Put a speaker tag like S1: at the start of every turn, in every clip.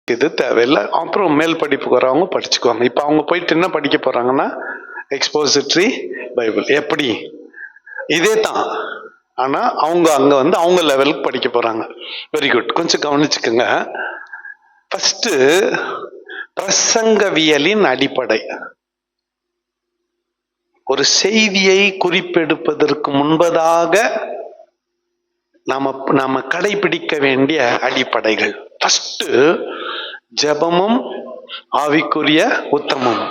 S1: இது தேவையில்லை. அப்புறம் மேல் படிப்புக்கு வரவங்க படிச்சுக்குவாங்க. இப்போ அவங்க போயிட்டு என்ன படிக்க போறாங்கன்னா எக்ஸ்போசிட்டரி பைபிள். எப்படி? இதே தான், ஆனா அவங்க அங்க வந்து அவங்க லெவலுக்கு படிக்க போறாங்க. Very good. கொஞ்சம் கவனிச்சுக்கோங்க. ஃபர்ஸ்ட் பிரசங்கவியலின் அடிப்படை. ஒரு செய்தியை குறிப்பெடுப்பதற்கு முன்பதாக நாம கடைபிடிக்க வேண்டிய அடிப்படைகள். ஃபர்ஸ்ட் ஜெபமும் ஆவிக்குரிய உத்தமம்.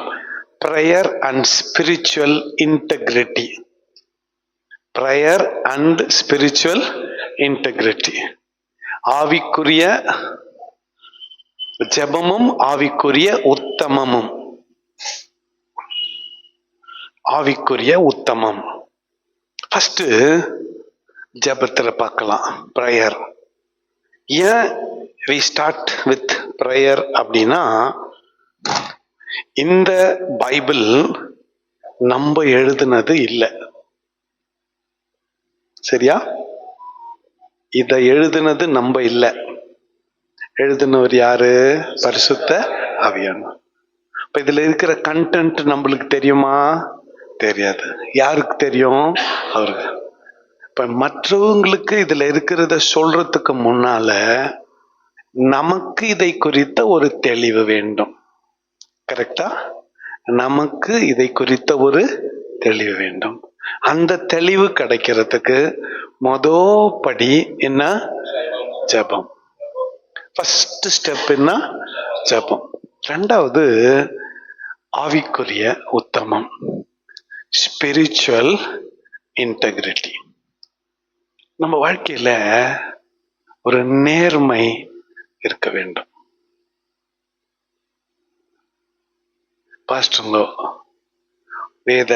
S1: Prayer and spiritual integrity. Prayer and spiritual integrity. ஆவிக்குரிய ஜெபமும் ஆவிக்குரிய உத்தமமும். ஆவிக்குரிய உத்தமம். ஃபர்ஸ்ட் ஜெபத்துல பார்க்கலாம். பிரேயர். ஏன் we start with prayer அப்படின்னா, இந்த பைபிள் நம்ம எழுதுனது இல்லை. சரியா? இத எழுதுனது நம்ம இல்லை. எழுதுனவர் யாரு? பரிசுத்த ஆவியானவர். இப்ப இதுல இருக்கிற கண்டென்ட் நம்மளுக்கு தெரியுமா? தெரியாது. யாருக்கு தெரியும்? அவருக்கு. இப்ப மற்றவங்களுக்கு இதுல இருக்கிறத சொல்றதுக்கு முன்னால நமக்கு இதை குறித்த ஒரு தெளிவு வேண்டும். கரெக்டா? நமக்கு இதை குறித்த ஒரு தெளிவு வேண்டும். அந்த தெளிவு கிடைக்கிறதுக்கு முதல் படி என்ன? ஜெபம். ஃபர்ஸ்ட் ஸ்டெப் என்ன? ஜெபம். ரெண்டாவது ஆவிக்குரிய உத்தமம், ஸ்பிரிச்சுவல் இன்டெகிரிட்டி. நம்ம வாழ்க்கையில ஒரு நேர்மை இருக்க வேண்டும். பாஸ்டர்ங்கோ, வேத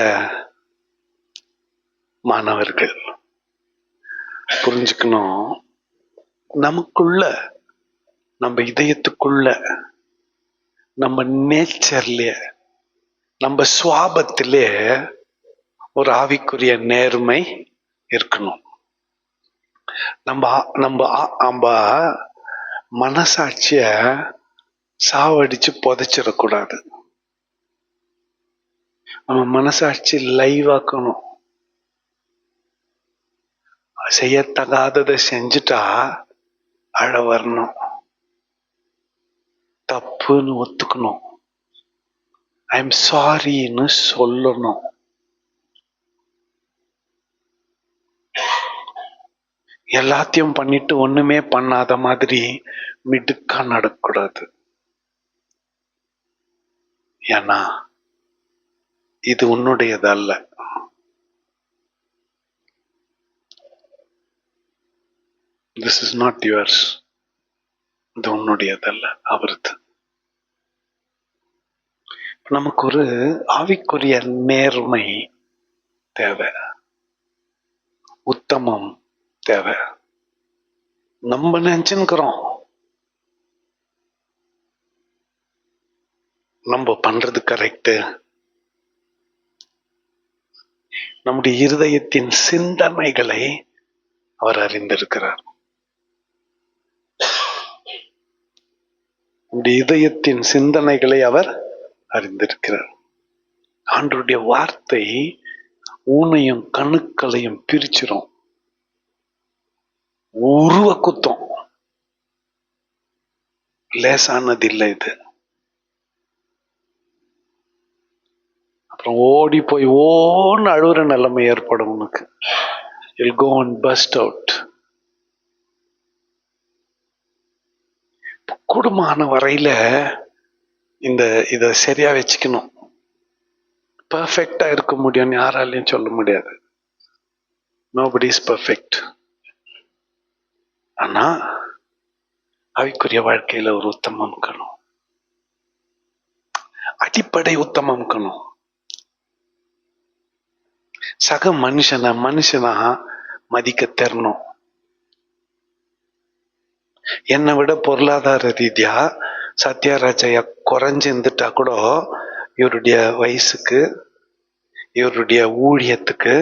S1: மாணவர்கள் புரிஞ்சுக்கணும், நமக்குள்ள, நம்ம இதயத்துக்குள்ள, நம்ம நேச்சர்லயே, நம்ம சுவாபத்திலே ஒரு ஆவிக்குரிய நேர்மை இருக்கணும். நம்ம மனசாட்சிய சாவடிச்சு புதைச்சிடக்கூடாது. நம்ம மனசாட்சி லைவாக்கணும். செய்யத்தகாததை செஞ்சுட்டா அழ வரணும். தப்புன்னு ஒத்துக்கணும். ஐ எம் சாரின்னு சொல்லணும். எல்லாத்தையும் பண்ணிட்டு ஒண்ணுமே பண்ணாத மாதிரி மிடுக்கா நடக்கூடாது. ஏன்னா இது உன்னுடையதல்ல. This is not yours. இது உன்னுடையதல்ல, அவரது. நமக்கு ஒரு ஆவிக்குரிய நேர்மை தேவை, உத்தமம் தேவை. நம்ம நினைச்சுக்கிறோம் நம்ம பண்றது கரெக்ட். நம்முடைய இருதயத்தின் சிந்தனைகளை அவர் அறிந்திருக்கிறார். நம்முடைய இதயத்தின் சிந்தனைகளை அவர் அறிந்திருக்கிறார். ஆண்டவருடைய வார்த்தை ஊனையும் கணுக்களையும் பிரிச்சிரும், உருவ குத்தம். லேசானது இல்லை இது. அப்புறம் ஓடி போய் ஓன்னு அழுகுற நிலைமை ஏற்படும் உனக்கு. You'll go and burst out. கூடுமான வரையில இத சரியா வச்சுக்கணும். பர்ஃபெக்டா இருக்க முடியும்னு யாராலையும் சொல்ல முடியாது. Nobody is perfect. ஆனா ஆவிக்குரிய வாழ்க்கையில ஒரு உத்தமம் இருக்கணும். அடிப்படை உத்தமம் இருக்கணும். சக மனுஷனா மதிக்க தெரணும். என்னை விட பொருளாதார ரீதியா சத்யராஜையா குறைஞ்சிருந்துட்டா கூட இவருடைய வயசுக்கு, இவருடைய ஊழியத்துக்கு,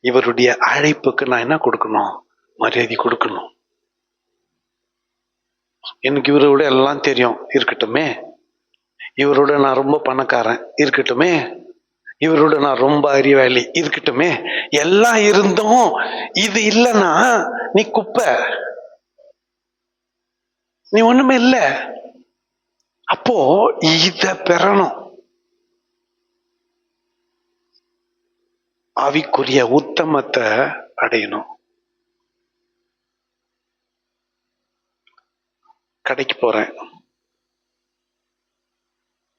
S1: இவருடைய அழைப்புக்கு நான் என்ன கொடுக்கணும்? மரியாதை கொடுக்கணும். எனக்கு இவரோட எல்லாம் தெரியும் இருக்கட்டுமே, இவரோட நான் ரொம்ப பணக்காரன் இருக்கட்டுமே, இவரோட நான் ரொம்ப அறிவாளி இருக்கட்டுமே, எல்லாம் இருந்தும் இது இல்லைன்னா நீ குப்பை, நீ ஒண்ணுமே இல்ல. அப்போ இத பெறணும். ஆவிக்குரிய உத்தமத்தை அடையணும். கடைக்கு போறேன்,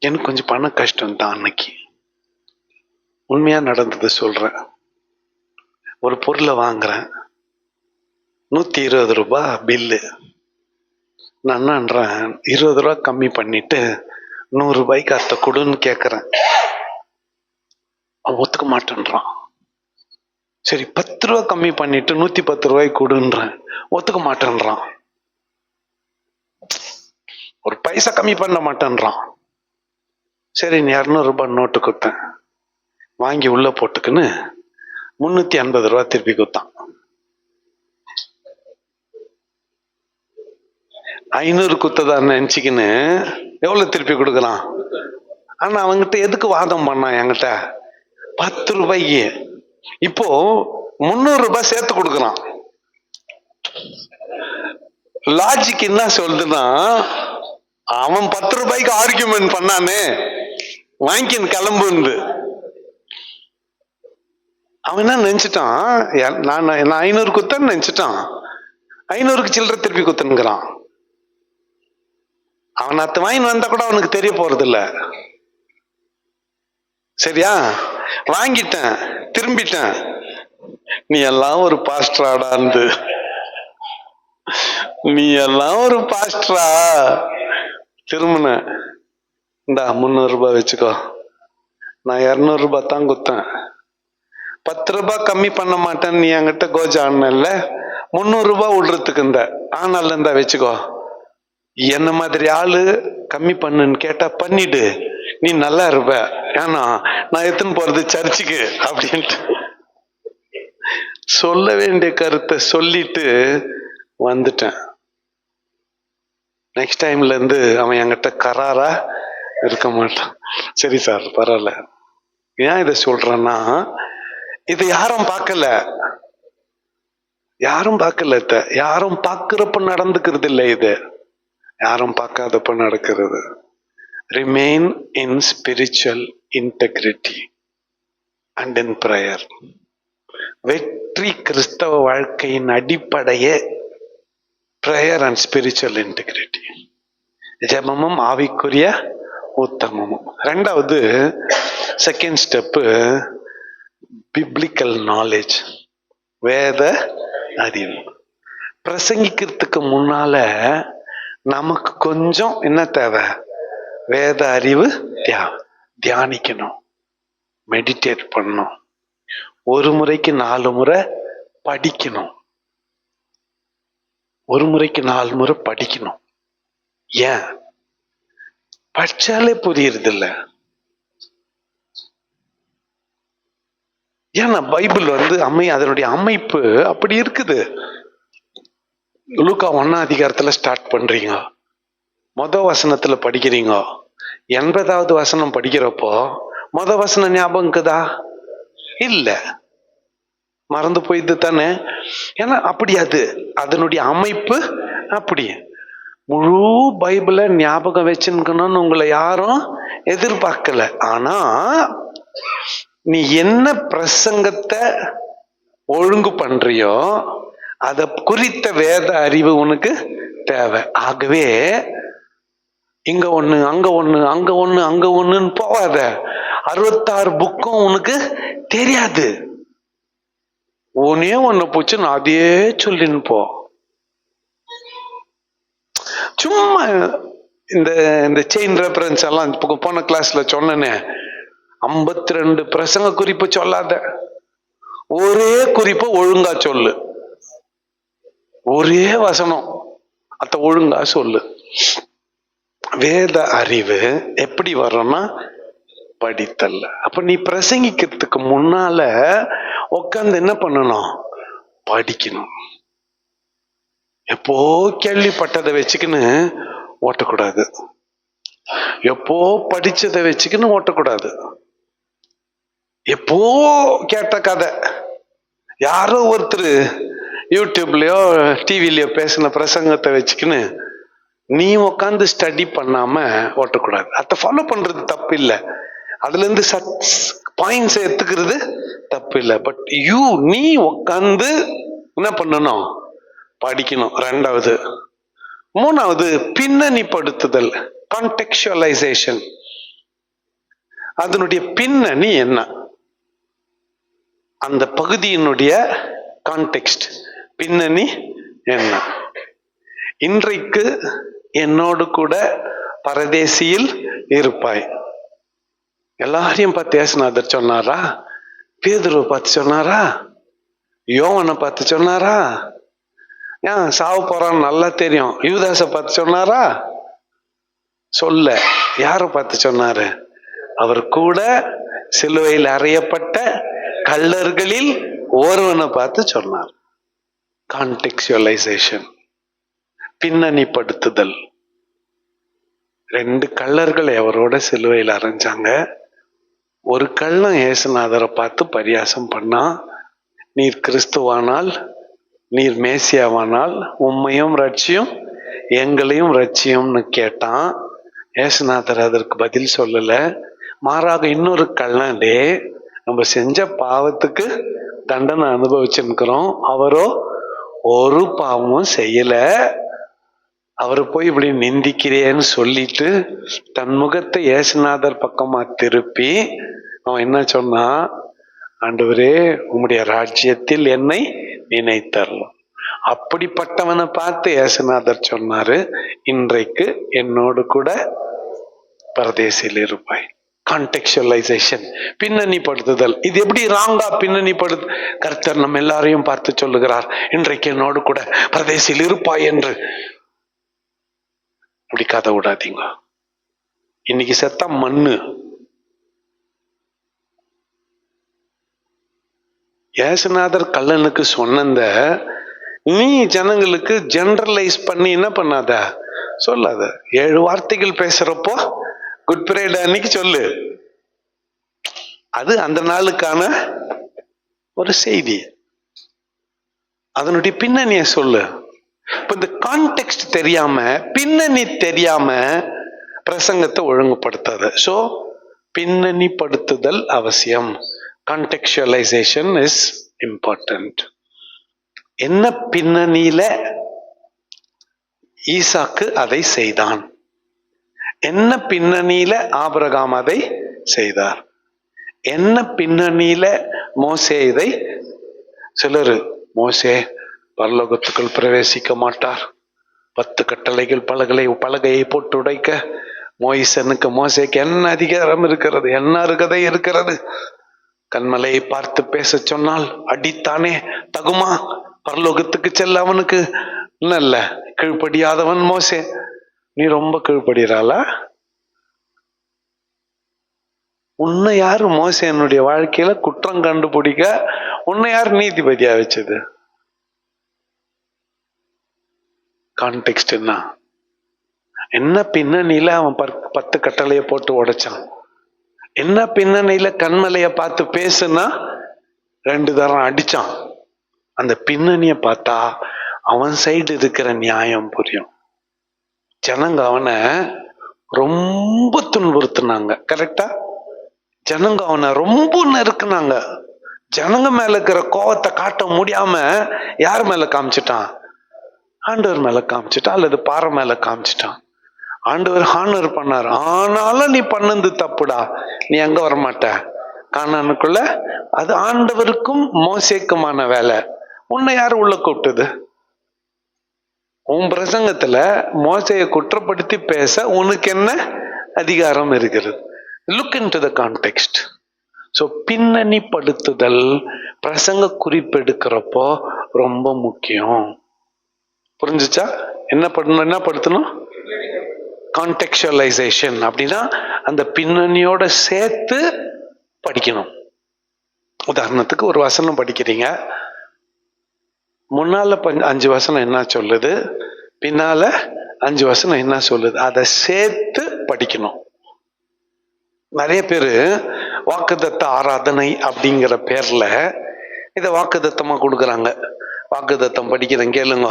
S1: எனக்கு கொஞ்சம் பண கஷ்டம் தான். அன்னைக்கு உண்மையா நடந்தது சொல்றேன். ஒரு பொருளை வாங்குறேன், 120 ரூபாய் பில்லு. நான் என்னன்றேன், 20 ரூபாய் கம்மி பண்ணிட்டு 100 ரூபாய்க்கு அத்தை கொடுன்னு கேட்கறேன். அவன் ஒத்துக்க மாட்டேன்றான். சரி 10 ரூபாய் கம்மி பண்ணிட்டு 110 ரூபாய்க்கு கொடுன்றேன், ஒத்துக்க மாட்டேன்றான். ஒரு பைசா கம்மி பண்ண மாட்டேன்றான். சரி நீ 200 ரூபாய் நோட்டு கொடுத்தேன், வாங்கி உள்ள போட்டுக்குன்னு 350 ரூபாய் திருப்பி கொடுத்தான். 500 குத்ததான் நினைச்சுக்கின்னு எவ்வளவு திருப்பி கொடுக்கலாம். ஆனா அவங்கிட்ட எதுக்கு வாதம் பண்ணான் என்கிட்ட? 10 ரூபாய்க்கு. இப்போ 300 ரூபாய் சேர்த்து கொடுக்கறான். லாஜிக் என்ன சொல்லுதுன்னா, அவன் 10 ரூபாய்க்கு ஆர்கியூமெண்ட் பண்ணானே, வாங்கின்னு கிளம்புந்து. அவன் என்ன நினைச்சிட்டான், நான் 500 குத்தன்னு நினைச்சிட்டான். 500க்கு சில்லறை திருப்பி குத்துங்கிறான். அவன் அத்தை வாங்கி வந்தா கூட அவனுக்கு தெரிய போறது இல்ல. சரியா? வாங்கிட்டேன், திரும்பிட்டேன். நீ எல்லாம் ஒரு பாஸ்டராடாந்து, நீ எல்லாம் ஒரு பாஸ்டரா. திரும்பின, இந்தா 300 ரூபாய் வச்சுக்கோ, நான் 200 ரூபாய் தான் குத்தேன், 10 ரூபாய் கம்மி பண்ண மாட்டேன் நீ என்கிட்ட கோஜா ஆனல்ல, 300 ரூபாய் விடுறதுக்கு இந்த ஆனால இருந்தா வச்சுக்கோ. என்ன மாதிரி ஆளு கம்மி பண்ணுன்னு கேட்டா பண்ணிடு, நீ நல்லா இருப்ப, ஏன்னா நான் எத்தனை போறது சர்ச்சுக்கு அப்படின்ட்டு சொல்ல வேண்டிய கருத்தை சொல்லிட்டு வந்துட்டேன். நெக்ஸ்ட் டைம்ல இருந்து அவன் என்கிட்ட கராரா இருக்க மாட்டான். சரி சார் பரவாயில்ல. ஏன் இதை சொல்றேன்னா, இதை யாரும் பார்க்கல, யாரும் பார்க்கல, யாரும் பார்க்கிறப்ப நடந்துக்கிறது இல்லை, இது யாரும் பார்க்காதப்ப நடக்கிறது. Remain in spiritual integrity and in prayer. வெற்றி கிறிஸ்தவ வாழ்க்கையின் அடிப்படையே பிரேயர் அண்ட் ஸ்பிரிச்சுவல் இன்டெகிரிட்டி. ஜெபமும் ஆவிக்குரிய உத்தமமும். ரெண்டாவது செகண்ட் ஸ்டெப்பு பிப்ளிக்கல் நாலேஜ், வேத அறிவு. பிரசங்கிக்கிறதுக்கு முன்னால நமக்கு கொஞ்சம் என்ன தேவை? வேத அறிவு தியானிக்கணும், மெடிடேட் பண்ணணும், ஒரு முறைக்கு 4 முறை படிக்கணும், ஒரு முறைக்கு 4 முறை படிக்கணும். ஏன்? படிச்சாலே புரியுறது இல்ல. ஏன்னா பைபிள் அதனுடைய அமைப்பு அப்படி இருக்குது. லூக்கா 1ஆம் அதிகாரத்துல ஸ்டார்ட் பண்றீங்க, முதல் வசனத்துல படிக்கிறீங்க, 80வது வசனம் படிக்கிறப்போ முதல் வசனம் ஞாபகம் இருக்குதா? இல்ல, மறந்து போயிது தானே. ஏன்னா அப்படி அதனுடைய அமைப்பு அப்படி. முழு பைபிளை ஞாபகம் வச்சுக்கணும்னு உங்களை யாரும் எதிர்பார்க்கல. ஆனா நீ என்ன பிரசங்கத்தை ஒழுங்கு பண்றியோ அத குறித்த வேத அறிவு உனக்கு தேவை. ஆகவே இங்க ஒண்ணு அங்க ஒண்ணு அங்க ஒண்ணு அங்க ஒண்ணுன்னு போவாத. 66 புக்கும் உனக்கு தெரியாது. ஒன்னே ஒண்ணு போச்சு, நான் அதையே சொல்லின்னு போ. சும்மா இந்த செயின் ரெஃபரன்ஸ் எல்லாம் போன கிளாஸ்ல சொன்னேனே, 52 பிரசங்க குறிப்பு சொல்லாத, ஒரே குறிப்பு ஒழுங்கா சொல்லு, ஒரே வசனம் அத ஒழுங்கா சொல்லு. வேத அறிவு எப்படி வரும்னா படித்தல்ல. அப்ப நீ பிரசங்கிக்கிறதுக்கு முன்னால உட்கார்ந்து என்ன பண்ணணும்? படிக்கணும். எப்போ கேள்விப்பட்டதை வச்சுக்கின்னு ஓட்டக்கூடாது. எப்போ படிச்சதை வச்சுக்கின்னு ஓட்டக்கூடாது. எப்போ கேட்ட கதை, யாரோ ஒருத்தர் யூடியூப்லயோ டிவிலயோ பேசின பிரசங்கத்தை வச்சுக்கின்னு நீ உட்காந்து ஸ்டடி பண்ணாம ஓட்டக்கூடாது. அதை ஃபாலோ பண்றது தப்பு இல்லை, அதுல இருந்து பாயிண்ட்ஸ் எடுத்துக்கிறது தப்பு இல்லை. பட் நீ உட்காந்து என்ன பண்ணணும்? படிக்கணும். ரெண்டாவது. மூணாவது, பின்னணிப்படுத்துதல், கான்டெக்சுவலைசேஷன். அதனுடைய பின்னணி என்ன, அந்த பகுதியினுடைய கான்டெக்ஸ்ட், பின்னணி என்ன? இன்றைக்கு என்னோடு கூட பரதேசியில் இருப்பாய். எல்லாரையும் பார்த்து இயேசுநாதர் சொன்னாரா? பேதுருவை பார்த்து சொன்னாரா? யோவானை பார்த்து சொன்னாரா? ஏன் சாவு போறான்னு நல்லா தெரியும். யூதாசை பார்த்து சொன்னாரா? சொல்ல. யாரை பார்த்து சொன்னாரு? அவர் கூட சிலுவையில் அறையப்பட்ட கள்ளர்களில் ஒருவனை பார்த்து சொன்னார். கான்டெக்சுவலைசேஷன், பின்னணிப்படுத்துதல். 2 கள்ளர்கள் அவரோட சிலுவையில் அரைஞ்சாங்க. ஒரு கள்ளன் இயேசுநாதரை பார்த்து பரியாசம் பண்ணா, நீர் கிறிஸ்துவானால், நீர் மேசியாவானால் உம்மையும் ரட்சியும் எங்களையும் ரட்சியும்னு கேட்டான். இயேசுநாதர் அதற்கு பதில் சொல்லல. மாறாக இன்னொரு கள்ளன், நம்ம செஞ்ச பாவத்துக்கு தண்டனை அனுபவிச்சுக்கிறோம், அவரோ ஒரு பாவமும் செய்யல, அவரை போய் இப்படி நிந்திக்கிறேன்னு சொல்லிட்டு தன் முகத்தை இயேசுநாதர் பக்கமா திருப்பி அவன் என்ன சொன்னா? ஆண்டவரே, உம்முடைய ராஜ்யத்தில் என்னை நினைத்தரலாம். அப்படிப்பட்டவனை பார்த்து இயேசுநாதர் சொன்னாரு, இன்றைக்கு என்னோடு கூட பரதேசில் இருப்பாய். கான்டெக்சுவலைசேஷன், பின்னணிப்படுத்துதல். இது எப்படி ராங்கா பின்னணிப்படுத்து? கர்த்தர் நம்ம எல்லாரையும் பார்த்து சொல்லுகிறார், இன்றைக்கு என்னோடு கூட பரதேசில் இருப்பாய் என்று. இப்படி கதை விடாதீங்க. இன்னைக்கு செத்தா மண்ணு. இயேசுநாதர் கள்ளனுக்கு சொன்ன நீ ஜனங்களுக்கு ஜெனரலைஸ் பண்ணி என்ன பண்ணாத, சொல்லாத. 7 வார்த்தைகள் பேசுறப்போ குட் ஃப்ரைடே அன்னைக்கு சொல்லு. அது அந்த நாளுக்கான ஒரு செய்தி, அதனுடைய பின்னணியை சொல்லு. இப்ப இந்த கான்டெக்ஸ்ட் தெரியாம, பின்னணி தெரியாம பிரசங்கத்தை ஒழுங்குபடுத்தாத. சோ பின்னணிப்படுத்துதல் அவசியம். கான்டெக்சுவலைசேஷன் இஸ் இம்பார்ட்டன்ட். என்ன பின்னணியில ஈசாக்கு அதை செய்தான், என்ன பின்னணியில ஆபிரகாம் அதை செய்தார், என்ன பின்னணியில மோசே இதை. சிலர் மோசே பரலோகத்துக்குள் பிரவேசிக்க மாட்டார், 10 கட்டளைகள் பலகையை போட்டு உடைக்க மோசேக்கு என்ன அதிகாரம் இருக்கிறது, என்ன அருகதை இருக்கிறது? கண்மலையை பார்த்து பேச சொன்னால் அடித்தானே தகுமா? பரலோகத்துக்கு செல்ல அவனுக்கு இல்ல. கீழ்ப்படியாதவன் மோசே. நீ ரொம்ப கீழ்ப்படுகிறாளா? உன்னை யாரு மோசேனுடைய வாழ்க்கையில குற்றம் கண்டுபிடிக்க உன்னை யார் நீதிபதியா வச்சது? கான்டெக்ஸ்ட் என்ன பின்னணியில அவன் 10 கட்டளையை போட்டு உடைச்சான்? என்ன பின்னணியில கண்மலைய பார்த்து பேசுனா 2 தரம் அடிச்சான்? அந்த பின்னணிய பார்த்தா அவன் சைடு இருக்கிற நியாயம் புரியும். ஜனங்க அவனை ரொம்ப துன்புறுத்தினாங்க, கரெக்டா? ஜனங்க அவனை ரொம்ப நெருக்குனாங்க. ஜனங்க மேல இருக்கிற கோவத்தை காட்ட முடியாம யார் மேல காமிச்சிட்டான்? ஆண்டவர் மேல காமிச்சிட்டான், அல்லது பாறை மேல காமிச்சிட்டான். ஆண்டவர் ஹானர் பண்ணார். ஆனாலும் நீ பண்ணது தப்புடா, நீ எங்க வரமாட்ட கானானுக்குள்ள. அது ஆண்டவருக்கும் மோசேக்குமான வேலை. உன்னை யாரு உள்ள கூப்பிட்டது? உன் பிரசங்கத்துல மோசையை குற்றப்படுத்தி பேச உனக்கு என்ன அதிகாரம் இருக்கிறது? Look into the context. So பின்னணிப்படுத்துதல் பிரசங்க குறிப்பெடுக்கிறப்போ ரொம்ப முக்கியம். புரிஞ்சுச்சா? என்ன படுத்தணும்? கான்டெக்சுவலைசேஷன். அப்படின்னா அந்த பின்னணியோட சேர்த்து படிக்கணும். உதாரணத்துக்கு ஒரு வசனம் படிக்கிறீங்க, முன்னால 5 வசனம் என்ன சொல்லுது, பின்னால 5 வசனம் என்ன சொல்லுது, அதை சேர்த்து படிக்கணும். நிறைய பேரு வாக்குத்தத்த ஆராதனை அப்படிங்கிற பேர்ல இத வாக்குத்தத்தமா கொடுக்கறாங்க. வாக்குத்தத்தம் படிக்கிறேன் கேளுங்க.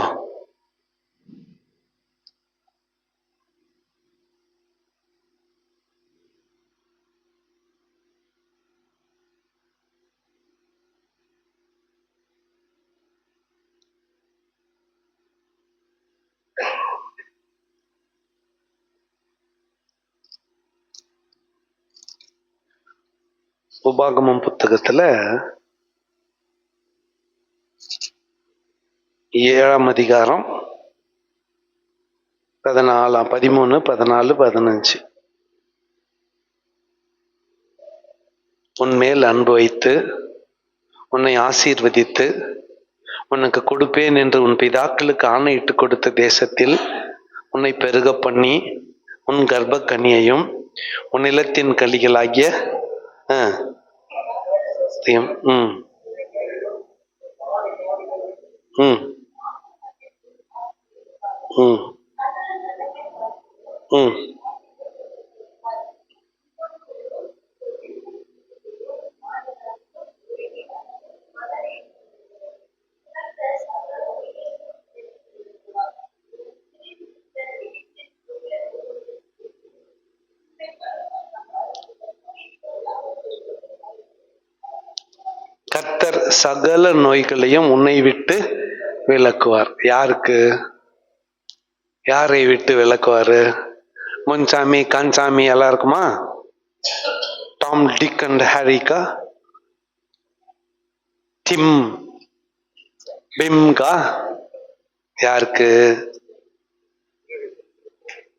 S1: உபாகமம் புத்தகத்துல 7ஆம் அதிகாரம் 13, 14, 15. உன்மேல் அன்பு வைத்து உன்னை ஆசீர்வதித்து உனக்கு கொடுப்பேன் என்று உன் பிதாக்களுக்கு ஆணையிட்டு கொடுத்த தேசத்தில் உன்னை பெருக பண்ணி உன் கர்ப்ப கனியையும் உன் நிலத்தின் கலிகளாகிய கர்த்தர் சகல நோய்களையும் உன்னை விட்டு விலக்குவார். யாருக்கு? யாரை விட்டு விலக்குவாரு? முன்சாமி கன்சாமி எல்லாம் இருக்குமா? டாம் டிக் அண்ட் ஹாரிக்கா? டிம் பிம்கா? யாருக்கு?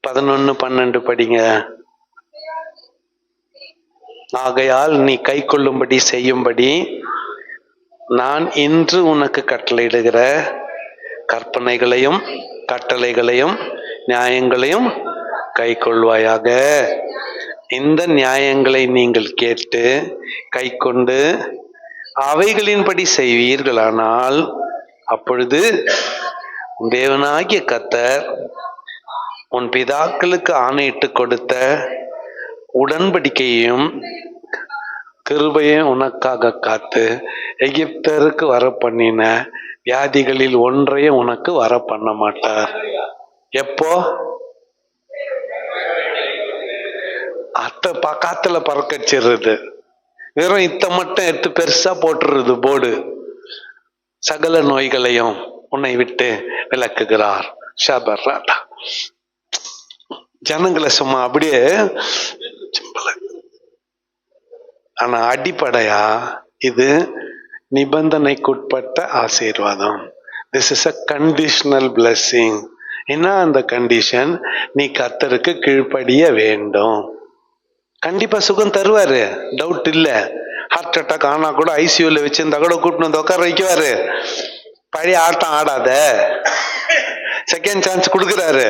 S1: 11, 12 படிங்க. ஆகையால் நீ கை கொள்ளும்படி செய்யும்படி நான் இன்று உனக்கு கட்டளையிடுகிற கற்பனைகளையும் கட்டளைகளையும் நியாயங்களையும் கை கொள்வாயாக. இந்த நியாயங்களை நீங்கள் கேட்டு கை கொண்டு அவைகளின்படி செய்வீர்களானால் அப்பொழுது தேவனாகிய கர்த்தர் உன் பிதாக்களுக்கு ஆணையிட்டு கொடுத்த உடன்படிக்கையையும் கிருபையும் உனக்காக காத்து எகிப்தருக்கு வர பண்ணின வியாதிகளில் ஒன்றையும் உனக்கு வர பண்ண மாட்டார். எப்போ? காத்துல பறக்கச்சிடுறது, வெறும் இத்த மட்டும் எடுத்து பெருசா போட்டுறது போர்டு. சகல நோய்களையும் உன்னை விட்டு விலக்குகிறார். ஜனங்களை சும்மா அப்படியே. ஆனா அடிப்படையா இது நிபந்தனைக்குட்பட்ட ஆசீர்வாதம். This is a conditional blessing. என்ன அந்த கண்டிஷன்? நீ கர்த்தருக்கு கீழ்ப்படிய வேண்டும். கண்டிப்பா சுகம் தருவாரு, டவுட் இல்ல. ஹார்ட் அட்டாக் ஆனா கூட ஐசியூல வச்சிருந்தா கூட கூட்டிட்டு வந்து உட்கார வைக்குவாரு. பழைய ஆட்டம் ஆடாத, செகண்ட் சான்ஸ் கொடுக்குறாரு,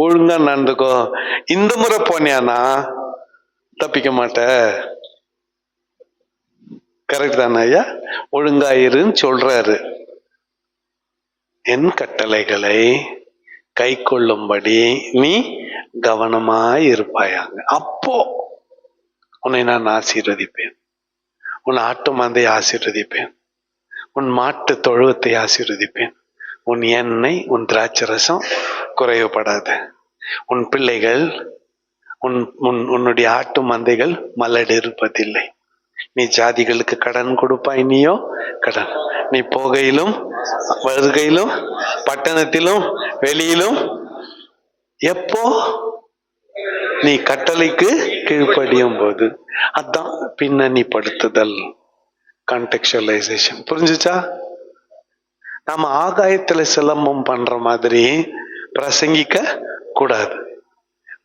S1: ஒழுங்கா நடந்துக்கோ. இந்த முறை போனியானா தப்பிக்க மாட்ட. கரெக்ட் தானே ஐயா? ஒழுங்காயிருன்னு சொல்றாரு. என் கட்டளைகளை கை கொள்ளும்படி நீ கவனமாய் இருப்பாயாக. அப்போ உன்னை நான் ஆசீர்வதிப்பேன். உன் ஆட்டு மந்தையை ஆசீர்வதிப்பேன். உன் மாட்டு தொழுவத்தை ஆசீர்வதிப்பேன். உன் எண்ணெய் உன் திராட்சரசம் குறைவுபடாது. உன் பிள்ளைகள் உன்னுடைய ஆட்டு மந்தைகள் மலடு இருப்பதில்லை. நீ ஜாதிகளுக்கு கடன் கொடுப்பாய், நீயோ கடன். நீ போகையிலும் வருகையிலும் பட்டணத்திலும் வெளியிலும் எப்போ நீ கட்டளைக்கு கீழ்ப்படியும் போது. அதான் பின்னணி படுத்துதல், கான்டெக்சுவலைசேஷன். புரிஞ்சுச்சா? நாம ஆகாயத்துல சிலம்பம் பண்ற மாதிரி பிரசங்கிக்க கூடாது.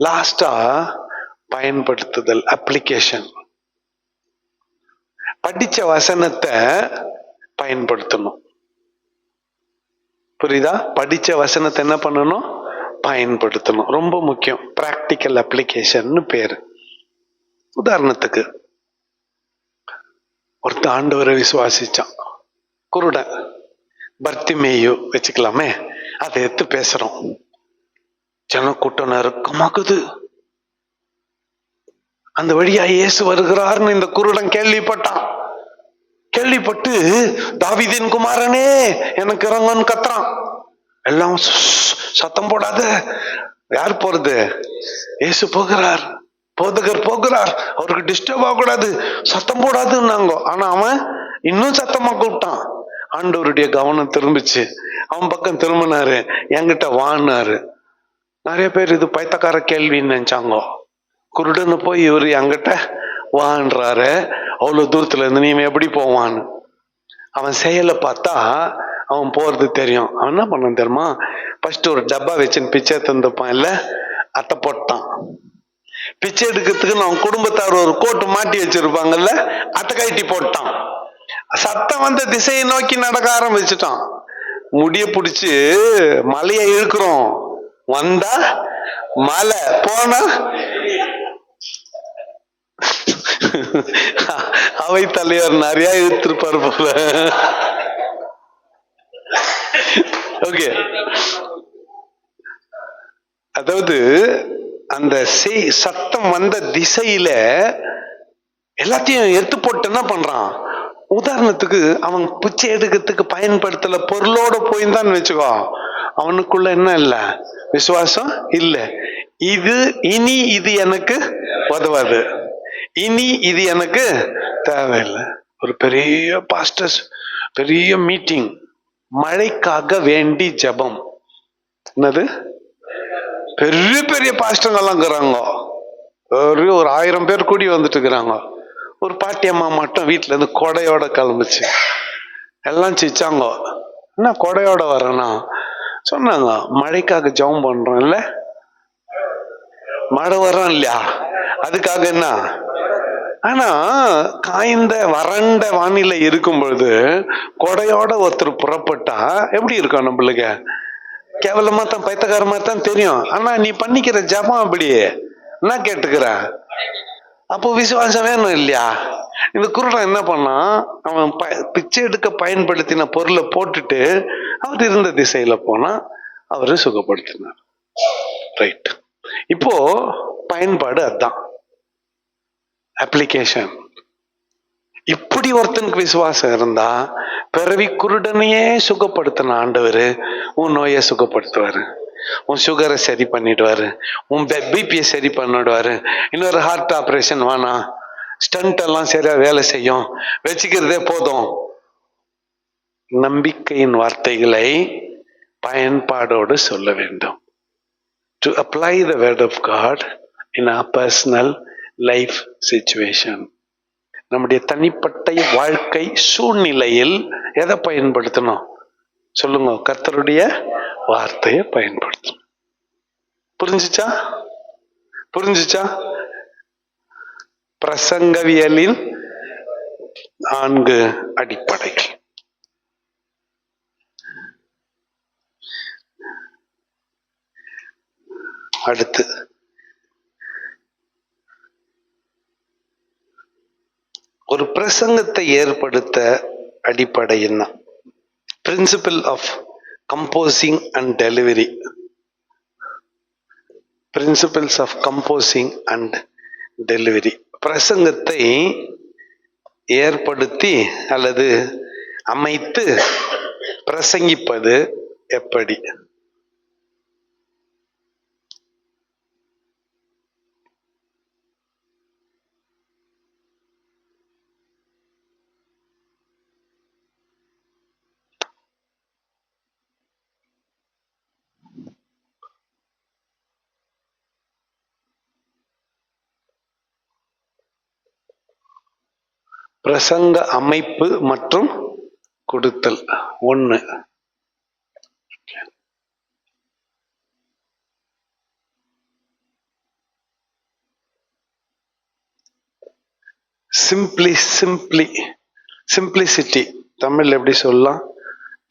S1: லாஸ்டா பயன்படுத்துதல், அப்ளிகேஷன். படிச்ச வசனத்தை பயன்படுத்தணும். புரியுதா? படிச்ச வசனத்தை என்ன பண்ணணும்? பயன்படுத்தணும். ரொம்ப முக்கியம். பிராக்டிக்கல் அப்ளிகேஷன் பேரு. உதாரணத்துக்கு ஒருத்த ஆண்டவரை விசுவாசிச்சான், குருடன். பர்த்திமேயு வச்சுக்கலாமே, அதை எடுத்து பேசுறோம். ஜனக்கூட்டம் நெருக்கமாக்குது. அந்த வழியா இயேசு வருகிறார்னு இந்த குருடன் கேள்விப்பட்டான். கேள்விப்பட்டு தாவீதின் குமாரனே எனக்கு இறங்கன்னு கத்துறான். எல்லாம் சத்தம் போடாத. யார் போறது? இயேசு போகிறார், போதகர் போகிறார், அவருக்கு டிஸ்டர்ப் ஆகக்கூடாது, சத்தம் போடாதுன்னாங்க. ஆனா அவன் இன்னும் சத்தமா கூப்பிட்டான். ஆண்டவருடைய கவனம் திரும்பிச்சு. அவன் பக்கம் திரும்பினாரு, என்கிட்ட வான்னாரு. நிறைய பேர் இது பைத்தக்கார கேள்வின்னு நினைச்சாங்க. குருடன்னு போய் இவரு என்கிட்ட வான்றாரு. அவ்வளவு தூரத்துல இருந்து நீ எப்படி போவான்னு. அவன் செயலை பார்த்தா அவன் போறது தெரியும். அவன் என்ன பண்ணான் தெரியுமா? ஃபர்ஸ்ட் ஒரு டப்பா வச்சுன்னு பிச்சை தந்துப்பான் இல்ல, அத்தை போட்டான். பிச்சை எடுக்கிறதுக்கு அவன் குடும்பத்தார் ஒரு கோட்டு மாட்டி வச்சிருப்பாங்கல்ல, அத்தை கட்டி போட்டான். சத்தம் வந்த திசையை நோக்கி நடக்க ஆரம்பிச்சுட்டான். முடிய பிடிச்சு மலையை இழுக்கிறோம். வந்தா மலை, போனா அவை தலைவர் நிறைய இழுத்திருப்பாரு போல. ஓகே, அதாவது அந்த சத்தம் வந்த திசையில எல்லாத்தையும் எடுத்து போட்டு என்ன பண்றான்? உதாரணத்துக்கு அவன் பிச்சை எடுக்கிறதுக்கு பயன்படுத்தல பொருளோட போயிருந்தான்னு வச்சுக்கோ, அவனுக்குள்ள என்ன இல்ல? விசுவாசம் இல்ல. இனி இது எனக்கு உதவாது, இனி இது எனக்கு தேவையில்லை. ஒரு பெரிய பாஸ்டர்ஸ் பெரிய மீட்டிங், மழைக்காக வேண்டி ஜெபம். என்னது? பெரிய பெரிய பாஸ்டங்கெல்லாம் இருக்கிறாங்க, ஒரு 1000 பேர் கூடி வந்துட்டு இருக்கிறாங்க. ஒரு பாட்டியம்மா மட்டும் வீட்டுல இருந்து கொடையோட கிளம்பிச்சு. எல்லாம் சிச்சாங்க, என்ன கொடையோட வரேன்னா? சொன்னாங்க, மழைக்காக ஜெபம் பண்றோம் இல்ல, மழை வரோம் இல்லையா, அதுக்காக என்ன. ஆனா காய்ந்த வறண்ட வானிலை இருக்கும் பொழுது கொடையோட ஒருத்தர் புறப்பட்டா எப்படி இருக்கும்? நம்மளுக்கு கேவலமா தான், பைத்தக்காரமா தான் தெரியும். ஆனா நீ பண்ணிக்கிற ஜபம் அப்படியே என்ன கேட்டுக்கிற, அப்போ விசுவாசம் வேணும் இல்லையா? இந்த குருடன் என்ன பண்ணா, அவன் பிச்சை எடுக்க பயன்படுத்தின பொருளை போட்டுட்டு அவர் இருந்த திசையில போனா அவரு சுகப்படுத்தினார். ரைட். இப்போ பயன்பாடு அதான், அப்ளிகேஷன். இப்படி ஒருத்தனுக்கு விசுவாசம் இருந்தா பிறவி குருடனையே சுகப்படுத்தின ஆண்டவர் உன் நோயை சுகப்படுத்துவாரு, உன் சுகரை சரி பண்ணிடுவாரு, உன் பிபியை சரி பண்ணிடுவாரு. இன்னொரு ஹார்ட் ஆபரேஷன் வேணாம், ஸ்டண்ட் எல்லாம் சரியா வேலை செய்யும், வச்சுக்கிறதே போதும். நம்பிக்கையின் வார்த்தைகளை பயன்பாடோடு சொல்ல வேண்டும். To apply the word of God in our personal life situation. நம்முடைய தனிப்பட்ட வாழ்க்கை சூழ்நிலையில் எதை பயன்படுத்தணும் சொல்லுங்க? கர்த்தருடைய வார்த்தையை பயன்படுத்தணும். புரிஞ்சுச்சா? புரிஞ்சுச்சா? பிரசங்கவியலின் 4 அடிப்படைகள். அடுத்து ஒரு பிரசங்கத்தை ஏற்படுத்த அடிப்படை என்ன? Principle of composing and delivery. Principles of composing and delivery. பிரசங்கத்தை ஏற்படுத்தி அல்லது அமைத்து பிரசங்கிப்பது எப்படி? பிரசங்க அமைப்பு மற்றும் கொடுத்தல் 1. சிம்பிளிசிட்டி தமிழ் எப்படி சொல்லலாம்?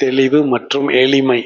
S1: தெளிவு மற்றும் எளிமை.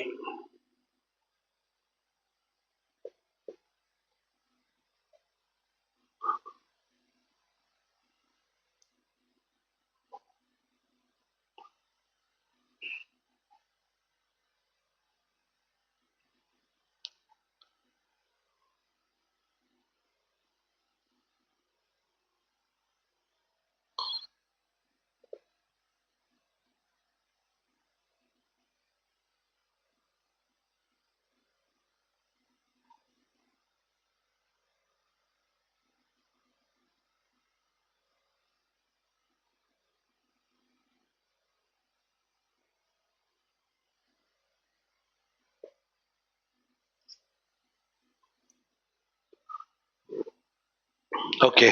S1: ஓகே,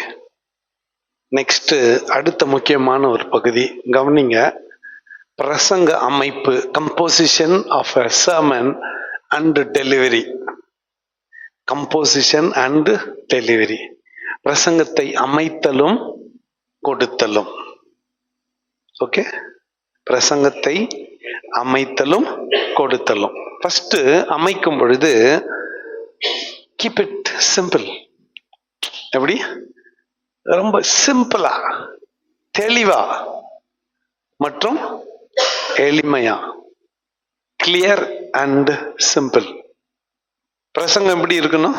S1: நெக்ஸ்ட் அடுத்த முக்கியமான ஒரு பகுதி கவனிங்க. பிரசங்க அமைப்பு, composition of a sermon and delivery. Composition and delivery, பிரசங்கத்தை அமைத்தலும் கொடுத்தலும். ஓகே, பிரசங்கத்தை அமைத்தலும் கொடுத்தலும். ஃபர்ஸ்ட் அமைக்கும் பொழுது கீப் இட் சிம்பிள். எப்படி? ரொம்ப சிம்பிளா, தெளிவா மற்றும் எளிமையா, கிளியர் அண்ட் சிம்பிள். பிரசங்கம் எப்படி இருக்கணும்?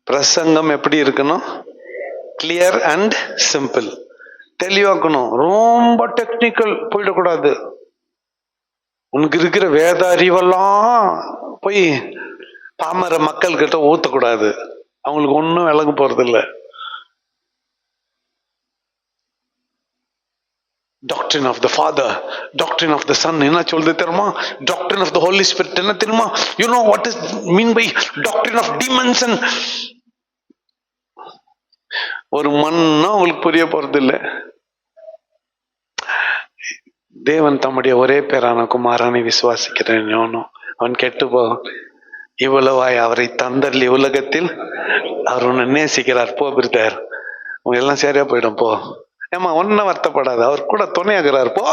S1: பிரசங்கம் எப்படி இருக்கணும்? கிளியர் அண்ட் சிம்பிள், தெளிவாக்கணும். ரொம்ப டெக்னிக்கல் போயிடக்கூடாது. உனக்கு இருக்கிற வேத அறிவெல்லாம் போய் பாமர மக்கள் கிட்ட ஊத்தக்கூடாது. அவங்களுக்கு ஒன்றும் விளங்க போறது இல்லை. Doctrine of the Father, doctrine of the Son என்ன சொல்றது தெரியுமா? Doctrine of the Holy Spirit என்ன தெரியுமா? You know what is mean by doctrine of demons and ஒரு மண்ணா அவங்களுக்கு புரிய போறது இல்லை. தேவன் தம்முடைய ஒரே பேரான குமாரனை விசுவாசிக்கிறேன் அவன் கெட்டு போகும். இவ்வளவாய் அவரை தந்தர்லி உலகத்தில் அவர் உன்னை நேசிக்கிறார். போ பிரதர், உங்க எல்லாம் சரியா போயிடும். போ ஏமா, ஒன்னும் வருத்தப்படாது, அவர் கூட துணையாகிறார். போ.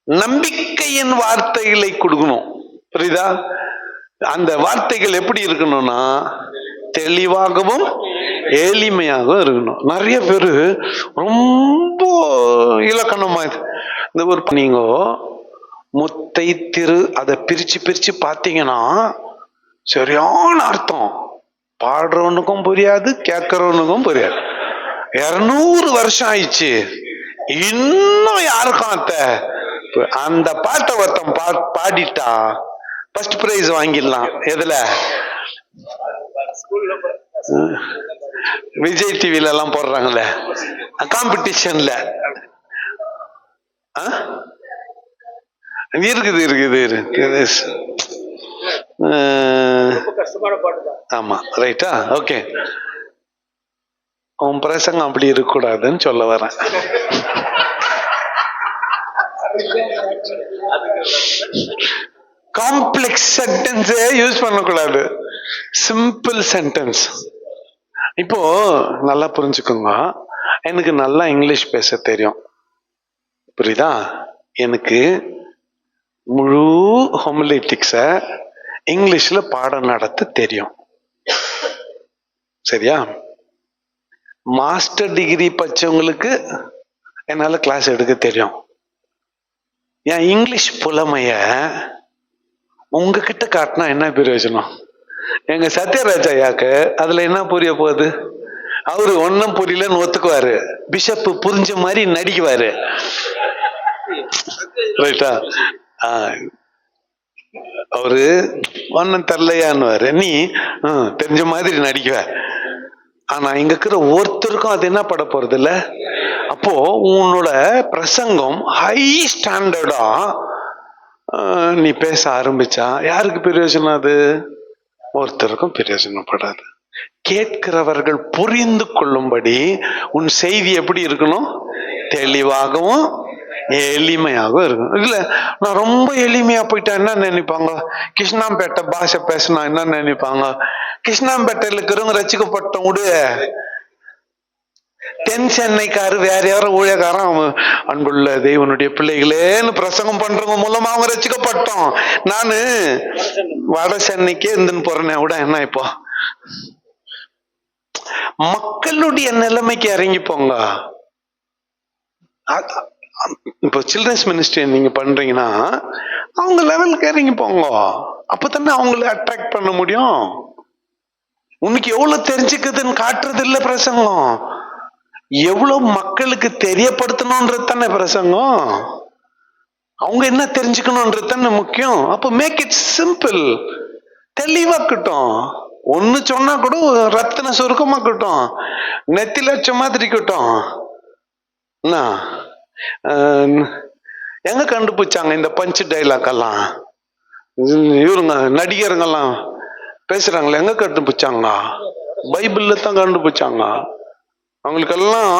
S1: நம்பிக்கையின் வார்த்தைகளை கொடுக்கணும். புரியுதா? அந்த வார்த்தைகள் எப்படி இருக்கணும்னா தெளிவாகவும் எளிமையாகவும் இருக்கணும். நிறைய பேரு ரொம்ப இலக்கணமா இந்த ஒரு நீங்க முத்தை திரு அதை பிரிச்சு பிரிச்சு பார்த்தீங்கன்னா சரியான அர்த்தம். பாடுறவனுக்கும் புரியாது, கேட்கறவனுக்கும் புரியாது. 200 வருஷம் ஆயிடுச்சு, இன்னும் யாருக்கும் அந்த பாட்டை ஒருத்தன் பாடிட்டா ஃபர்ஸ்ட் பிரைஸ் வாங்கிடலாம். எதுல? விஜய் டிவில எல்லாம் போடுறாங்கல்ல காம்படிஷன்ல. இருக்குது இருக்குது இருக்குது. ஆமா, ரைட்டா? ஓகே, உன் பிரசங்கம் அப்படி இருக்கக்கூடாதுன்னு சொல்ல வரேன். காம்ப்ளெக்ஸ் சென்டென்ஸே யூஸ் பண்ணக்கூடாது, சிம்பிள் சென்டென்ஸ். இப்போ நல்லா புரிஞ்சுக்கோங்க, எனக்கு நல்லா இங்கிலீஷ் பேச தெரியும். புரியுதா? எனக்கு முழு ஹோமிலேட்டிக்ஸ இங்கிலீஷ்ல பாடம் நடத்த தெரியும். சரியா? மாஸ்டர் டிகிரி படிச்சவங்களுக்கு என்னால கிளாஸ் எடுக்க தெரியும். என் இங்கிலீஷ் புலமைய உங்ககிட்ட காட்டினா என்ன பிரயோஜனம்? எங்க சத்யராஜ் ஐயாக்கு அதுல என்ன புரிய போகுது? அவரு ஒன்னும் புரியலன்னு ஒத்துக்குவாரு, பிஷப் புரிஞ்ச மாதிரி நடிக்குவாரு. ரைட்டா? அவரு ஒன்னும் தரலையான்னு நீ தெரிஞ்ச மாதிரி நடிக்குவ. ஆனா இங்க இருக்கிற ஒருத்தருக்கும் அது என்ன பட போறது இல்ல. அப்போ உன்னோட பிரசங்கம் ஹை ஸ்டாண்டர்டா நீ பேச ஆரம்பிச்சா யாருக்கு பிரயோஜனம்? அது ஒருத்தருக்கும் பிரயோஜனப்படாது. கேட்கிறவர்கள் புரிந்து கொள்ளும்படி உன் செய்தி எப்படி இருக்கணும்? தெளிவாகவும் எளிமையாகவும் இருக்கணும். இல்ல நான் ரொம்ப எளிமையா போயிட்டா என்ன நினைப்பாங்க? கிருஷ்ணாம்பேட்டை பாஷை பேசினா என்ன நினைப்பாங்க? கிருஷ்ணாம்பேட்டையில இருக்கிறவங்க ரசிக்கப்பட்டோம் விடு, தென் சென்னைக்காரு வேற யாரும் ஊழியக்காரன் அன்புள்ள தேவனுடைய பிள்ளைகளேன்னு பிரசங்கம் பண்றவங்க மூலமா அவங்க ரசிக்கப்பட்டோம். நானு வட சென்னைக்கே இருந்துன்னு போறேன் விட என்ன? இப்போ மக்களுடைய நிலைமைக்கு இறங்கி போங்க. இப்போ சில்ட்ரன்ஸ் மினிஸ்ட்ரி நீங்க பண்றீங்கன்னா அவங்க லெவலுக்கு இறங்கி போங்க. அப்பதானே அவங்களை அட்ராக்ட் பண்ண முடியும். உனக்கு எவ்வளவு தெரிஞ்சுக்குதுன்னு காட்டுறது இல்ல பிரசங்கம், எவ்வளவு மக்களுக்கு தெரியப்படுத்தணும்ன்றது தானே பிரசங்கம். அவங்க என்ன தெரிஞ்சுக்கணும்ன்றது தானே முக்கியம். அப்ப மேக் இட் சிம்பிள், தெளிவாக்கட்டும். ஒண்ணு சொன்னா கூட ரத்தின சுருக்கமாக்கட்டும், நெத்தில வச்ச மாதிரி இருக்கட்டும். எங்க கண்டுபிடிச்சாங்க இந்த பஞ்ச் டைலாக் எல்லாம்? இவருங்க நடிகருங்கெல்லாம் பேசுறாங்களே, எங்க கண்டுபிடிச்சாங்களா? பைபிள்ல தான் கண்டுபிடிச்சாங்க. அவங்களுக்கெல்லாம்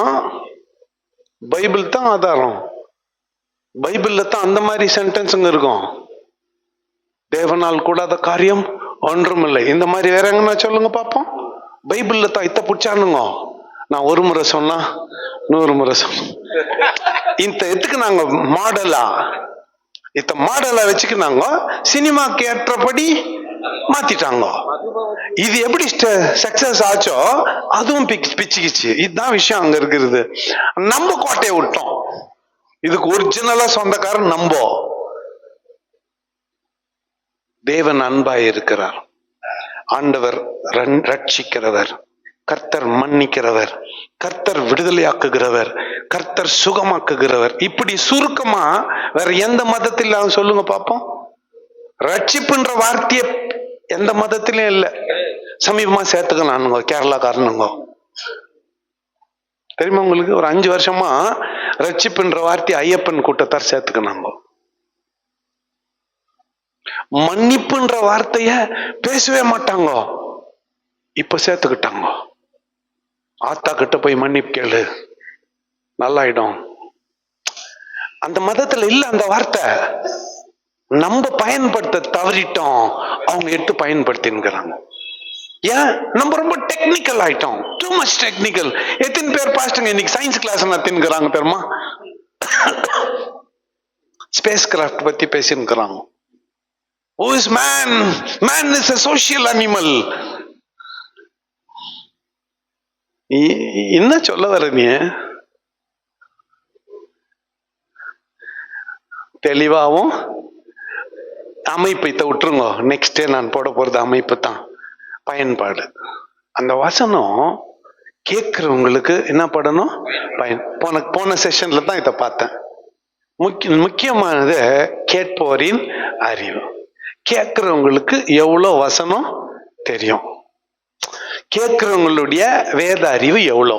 S1: பைபிள் தான் ஆதாரம். பைபிள்ல தான் அந்த மாதிரி சென்டென்ஸுங்க இருக்கும். தேவனால் கூடாத காரியம் ஒன்றுமில்லை. இந்த மாதிரி வேற எங்கன்னா சொல்லுங்க பாப்போம். பைபிள்ல தான் இத்த பிடிச்சானுங்க. நான் ஒரு முறை சொன்னா 100 முறை சொன்னேன். இந்த இதுக்கு நாங்க மாடலா வச்சுக்கினாங்க. சினிமாக்கு ஏற்றபடி மாத்திட்டாங்க. இது எப்படி சக்சஸ் ஆச்சோ அதுவும் பிச்சுக்கிச்சு. இதுதான் விஷயம் அங்க இருக்கிறது. நம்ம கோட்டையை விட்டோம். இதுக்கு ஒரிஜினலா சொந்தக்காரன் நம்ப. தேவன் அன்பாய் இருக்கிறார். ஆண்டவர் ரட்சிக்கிறவர், கர்த்தர் மன்னிக்கிறவர், கர்த்தர் விடுதலையாக்குகிறவர், கர்த்தர் சுகமாக்குகிறவர். இப்படி சுருக்கமா வேற எந்த மதத்தில் சொல்லுங்க பாப்போம். ரட்சிப்புன்ற வார்த்தைய எந்த மதத்திலும் இல்ல. சமீபமா சேர்த்துக்கலானுங்க கேரளாக்காரனுங்க. தெரியுமா உங்களுக்கு? ஒரு 5 வருஷமா ரட்சிப்புன்ற வார்த்தையை ஐயப்பன் கூட்டத்தார் சேர்த்துக்கினாங்க. மன்னிப்புன்ற வார்த்தைய பேசவே மாட்டாங்க, இப்ப சேர்த்துக்கிட்டாங்க. ஆத்தா கிட்ட போய் மன்னிப்பு கேளு, நல்லாயிடும். அந்த மதத்துல இல்ல அந்த வார்த்தை. நம்ம பயன்படுத்த தவறிட்டோம், அவங்க எடுத்து பயன்படுத்தின்னுக்கிறாங்க. ஏன்? நம்ம ரொம்ப டெக்னிக்கல் ஆயிட்டோம். Too much technical. எத்தனை பேர் பாஸ்டங்க இன்னைக்கு சயின்ஸ் கிளாஸ் நடத்தின்னுக்கிறாங்க தெரியுமா? ஸ்பேஸ் கிராஃப்ட் பத்தி பேசின்னுக்கிறாங்க. Who is man? Man is a social animal. என்ன சொல்ல வர நீ? தெளிவாவும் அமைப்பு இத்த விட்டுருங்க. நெக்ஸ்ட் நான் போட போறது அமைப்பு தான், பயன்பாடு. அந்த வசனம் கேட்கிறவங்களுக்கு என்ன படணும்? போன செஷன்ல தான் இதை பார்த்தேன். முக்கியமானது கேட்போரின் அறிவு. கேட்கிறவங்களுக்கு எவ்வளவு வசனம் தெரியும், கேட்கிறவங்களுடைய வேத அறிவு எவ்வளோ.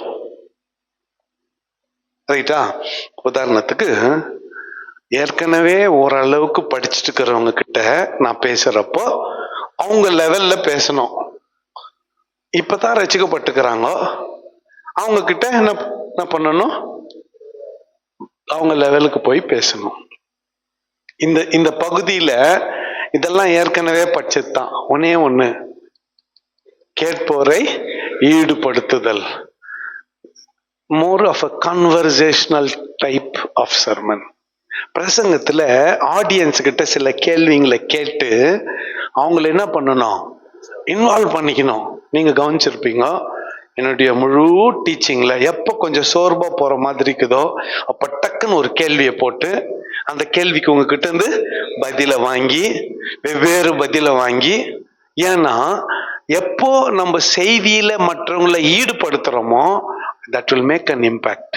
S1: ரைட்டா? உதாரணத்துக்கு ஏற்கனவே ஓரளவுக்கு படிச்சுட்டு இருக்கிறவங்க கிட்ட நான் பேசுறப்போ அவங்க லெவல்ல பேசணும். இப்பதான் ரசிக்கப்பட்டுக்கிறாங்க, அவங்க கிட்ட என்ன பண்ணணும்? அவங்க லெவலுக்கு போய் பேசணும். இந்த பகுதியில இதெல்லாம் ஏற்கனவே படிச்சதுதான். ஒன்னே ஒண்ணு, கேட்போரை ஈடுபடுத்துதல். More of a conversational type of sermon. பிரசங்கத்துல ஆடியன்ஸ் கிட்ட சில கேள்விங்களை கேட்டு அவங்களை என்ன பண்ணணும்? இன்வால்வ் பண்ணிக்கணும். நீங்க கவனிச்சிருப்பீங்க, என்னுடைய முழு டீச்சிங்ல எப்ப கொஞ்சம் சோர்வா போற மாதிரி இருக்குதோ அப்ப டக்குன்னு ஒரு கேள்வியை போட்டு அந்த கேள்விக்கு உங்ககிட்ட இருந்து பதில வாங்கி, வெவ்வேறு பதில வாங்கி. ஏன்னா எப்போ நம்ம செய்தியில மற்றவங்களை ஈடுபடுத்துறோமோ that will make an impact.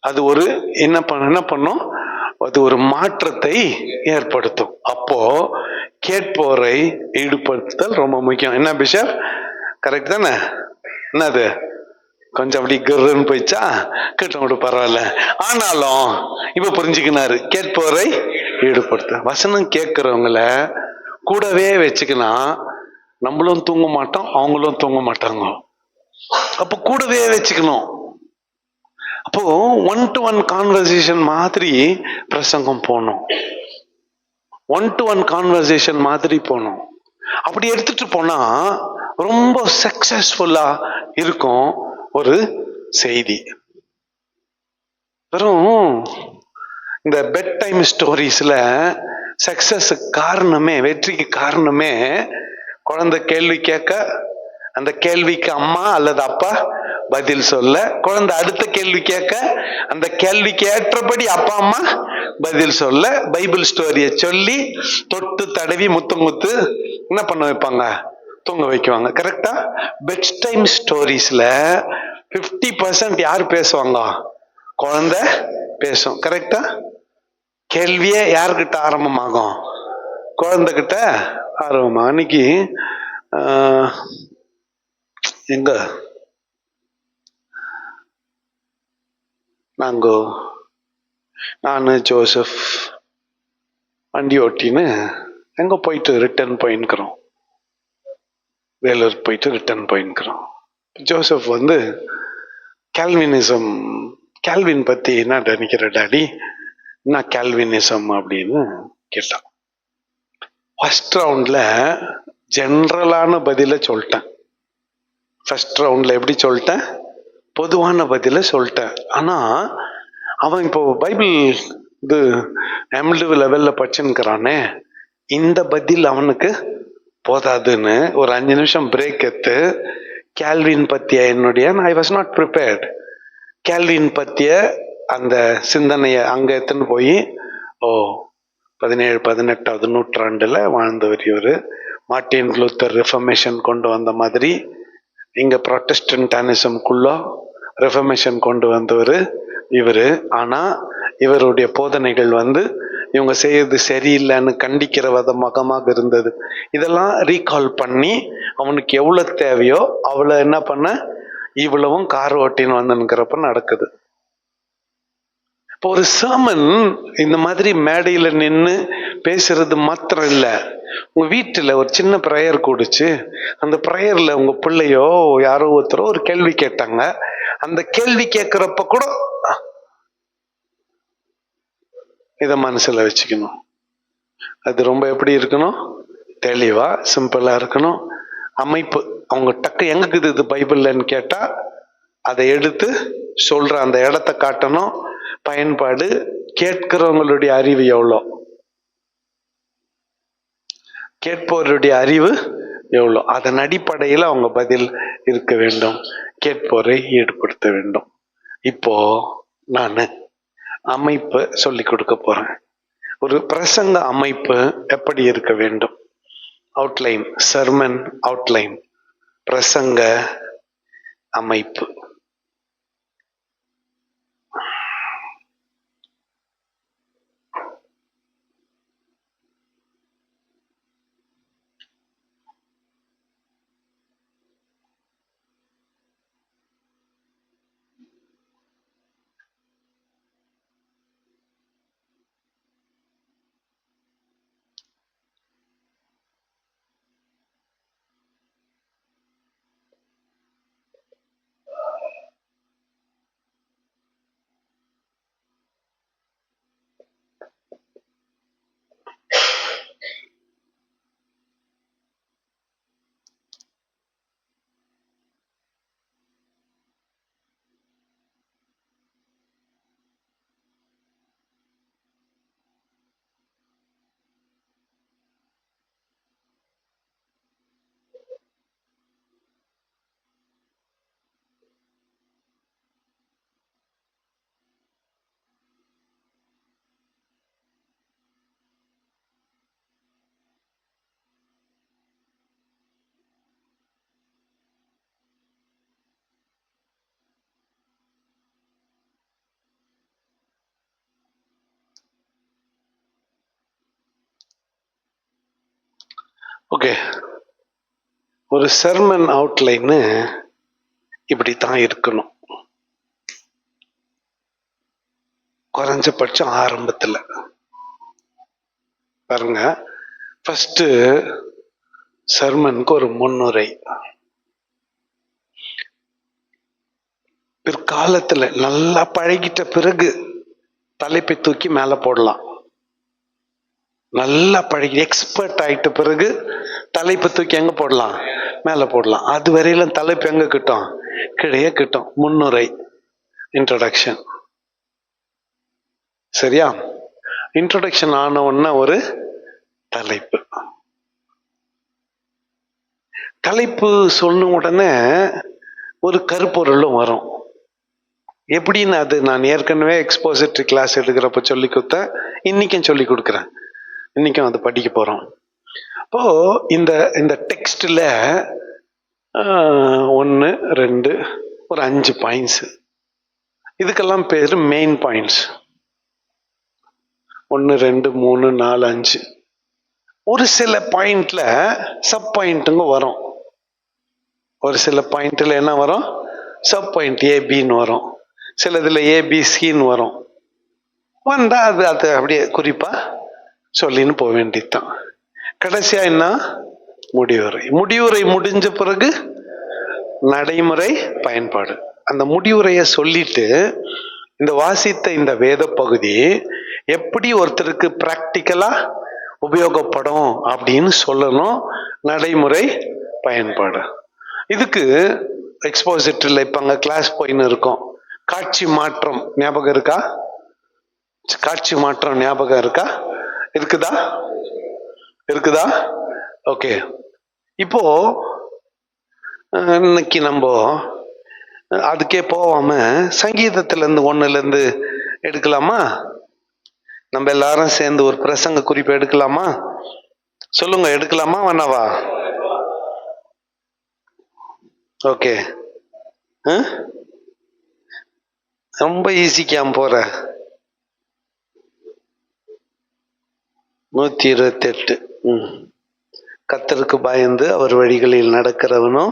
S1: அது ஒரு என்ன பண்ணும்? அது ஒரு மாற்றத்தை ஏற்படுத்தும். அப்போ கேட்போரை ஈடுபடுத்துதல் ரொம்ப முக்கியம். என்ன பிஷப், கரெக்ட் தானே? என்னது கொஞ்சம் அப்படி கருன்னு போயிச்சா? கேட்டவங்க பரவாயில்ல. ஆனாலும் இப்ப புரிஞ்சுக்கினாரு, கேட்போரை ஈடுபடுத்த. வசனம் கேட்கிறவங்கள கூடவே வச்சுக்கினா நம்மளும் தூங்க மாட்டோம், அவங்களும் தூங்க மாட்டாங்க. அப்ப கூடவே வச்சுக்கணும். அப்போ 1-to-1 கான்வர்சேஷன் மாதிரி பிரசங்கம் போகணும். 1-to-1 கான்வர்சேஷன் மாதிரி போகணும். அப்படி எடுத்துட்டு போனா ரொம்ப சக்சஸ்ஃபுல்லா இருக்கும் ஒரு செய்தி. வெறும் இந்த பெட் டைம் ஸ்டோரிஸ்ல சக்சஸ் காரணமே, வெற்றிக்கு காரணமே குழந்தை கேள்வி கேட்க, அந்த கேள்விக்கு அம்மா அல்லது அப்பா பதில் சொல்ல, குழந்தை அடுத்த கேள்வி கேட்க, அந்த கேள்விக்கு ஏற்றபடி அப்பா அம்மா பதில் சொல்ல, பைபிள் ஸ்டோரிய சொல்லி தொட்டு தடவி முத்து என்ன பண்ண வைப்பாங்க? தூங்க வைக்குவாங்க. கரெக்டா? பெட் டைம் ஸ்டோரிஸ்ல 50% யார் பேசுவாங்க? குழந்தை பேசும். கரெக்டா? கேள்வியே யாருக்கிட்ட ஆரம்பமாகும்? குழந்தை கிட்ட ஆரம்பமாகும். அன்னைக்கு எங்க நானு ஜோசப் வண்டி ஓட்டின்னு எங்க போயிட்டு ரிட்டர்ன் போயின்னுக்கிறோம். வேலூர் போயிட்டு ரிட்டர்ன் போயின்னுக்கிறோம். ஜோசப் வந்து கால்வினிசம், கால்வின் பத்தி என்ன நினைக்கிற டாடி, என்ன கால்வினிசம் அப்படின்னு கேட்டான். ஃபர்ஸ்ட் ரவுண்ட்ல ஜென்ரலான பதில சொல்லிட்டேன். ஃபர்ஸ்ட் ரவுண்ட்ல எப்படி சொல்லிட்டேன்? பொதுவான பதில சொல்லிட்டேன். ஆனா அவன் இப்போ பைபிள் இது எம்டு லெவல்ல படிச்சுன்னுக்கிறானே, இந்த பதில் அவனுக்கு போதாதுன்னு ஒரு 5 நிமிஷம் பிரேக் எடுத்து கால்வின் பத்திய என்னுடைய I was not prepared, Calvin பத்திய அந்த சிந்தனையை அங்க எடுத்துன்னு போய், ஓ 17-18வது நூற்றாண்டுல வாழ்ந்தவர் இவரு, மார்ட்டின் லூத்தர் ரிஃபர்மேஷன் கொண்டு வந்த மாதிரி இங்க ப்ரொட்டஸ்டன்டானிசம்குள்ள ரெஃபர்மேஷன் கொண்டு வந்தவர் இவரு. ஆனா இவருடைய போதனைகள் வந்து இவங்க செய்யறது சரியில்லைன்னு கண்டிக்கிற விதமாக இருந்தது. இதெல்லாம் ரீகால் பண்ணி அவனுக்கு எவ்வளவு தேவையோ அவ்வளவு என்ன பண்ண, இவ்வளவும் கார் ஓட்டின்னு வந்துங்கிறப்ப நடக்குது. இப்போ ஒரு சர்மன் இந்த மாதிரி மேடையில நின்று பேசுறது மாத்திரம் இல்ல, உங்க வீட்டுல ஒரு சின்ன ப்ரேயர் கூடுச்சு, அந்த ப்ரேயர்ல உங்க பிள்ளையோ யாரோ ஒருத்தரோ ஒரு கேள்வி கேட்டாங்க, அந்த கேள்வி கேட்கிறப்ப கூட இத மனசுல வச்சுக்கணும். அது ரொம்ப எப்படி இருக்கணும், தெளிவா சிம்பிளா இருக்கணும். அமைப்பு அவங்க டக்கு எங்க இது பைபிள்லன்னு கேட்டா அதை எடுத்து சொல்ற அந்த இடத்த காட்டணும். பயன்பாடு, கேட்கிறவங்களுடைய அறிவு எவ்வளோ, கேட்போருடைய அறிவு எவ்வளோ, அதன் அடிப்படையில் அவங்க பதில் இருக்க வேண்டும், கேட்போரை ஈடுபடுத்த வேண்டும். இப்போ நான் அமைப்பு சொல்லி கொடுக்க போறேன். ஒரு பிரசங்க அமைப்பு எப்படி இருக்க வேண்டும்? அவுட்லைன், சர்மன் அவுட்லைன், பிரசங்க அமைப்பு. ஓகே, ஒரு சர்மன் அவுட்லைன் இப்படித்தான் இருக்கணும். குறைஞ்சபட்சம் ஆரம்பத்துல பாருங்க, ஃபர்ஸ்ட் சர்மனுக்கு ஒரு முன்னுரை. பிற்காலத்துல நல்லா பழகிட்ட பிறகு தலைப்பை தூக்கி மேல போடலாம். நல்லா பழகி எக்ஸ்பர்ட் ஆயிட்ட பிறகு தலைப்பு தூக்கி எங்க போடலாம், மேல போடலாம். அது வரையிலும் தலைப்பு எங்க கிட்டும், கிடையே கிட்டும். முன்னுரை, இன்ட்ரோடக்ஷன். சரியா? இன்ட்ரோடக்ஷன் ஆன உடனே ஒரு தலைப்பு. தலைப்பு சொன்ன உடனே ஒரு கருப்பொருளும் வரும். எப்படின்னு அது நான் ஏற்கனவே எக்ஸ்போசிட்டரி கிளாஸ் எடுக்கிறப்ப சொல்லி கொடுத்தேன், இன்னைக்கும் சொல்லி கொடுக்குறேன், இன்னைக்கும் அதை படிக்க போறோம். அப்போ இந்த டெக்ஸ்ட்ல 1, 2, ஒரு 5 பாயிண்ட்ஸ், இதுக்கெல்லாம் பேரு மெயின் பாயிண்ட்ஸ். 1, 2, 3, 4, 5. ஒரு சில பாயிண்ட்ல சப் பாயிண்ட்டுங்க வரும். ஒரு சில பாயிண்ட்ல என்ன வரும், சப் பாயிண்ட் ஏபின்னு வரும். சிலதுல ஏபிசின்னு வரும். வந்தா அது அப்படியே குறிப்பா சொல்லின்னு போக வேண்டியதுதான். கடைசியா என்ன, முடிவுரை. முடிவுரை முடிஞ்ச பிறகு நடைமுறை பயன்பாடு. அந்த முடிவுரைய சொல்லிட்டு இந்த வாசித்த இந்த வேத பகுதி எப்படி ஒருத்தருக்கு பிராக்டிக்கலா உபயோகப்படும் அப்படின்னு சொல்லணும். நடைமுறை பயன்பாடு. இதுக்கு எக்ஸ்போசிட்டரில் இப்ப அங்க கிளாஸ் போயின்னு இருக்கோம். காட்சி மாற்றம் ஞாபகம் இருக்கா? காட்சி மாற்றம் ஞாபகம் இருக்கா? இருக்குதா? இருக்குதா? ஓகே. இப்போ இன்னைக்கு நம்ம அதுக்கே போவாம சங்கீதத்துல இருந்து ஒண்ணுல இருந்து எடுக்கலாமா? நம்ம எல்லாரும் சேர்ந்து ஒரு பிரசங்க குறிப்பு எடுக்கலாமா? சொல்லுங்க, எடுக்கலாமா வேணாவா? ஓகே. ரொம்ப ஈஸிக்காம போற 128. கர்த்தருக்கு பயந்து அவர் வழிகளில் நடக்கிறவனோ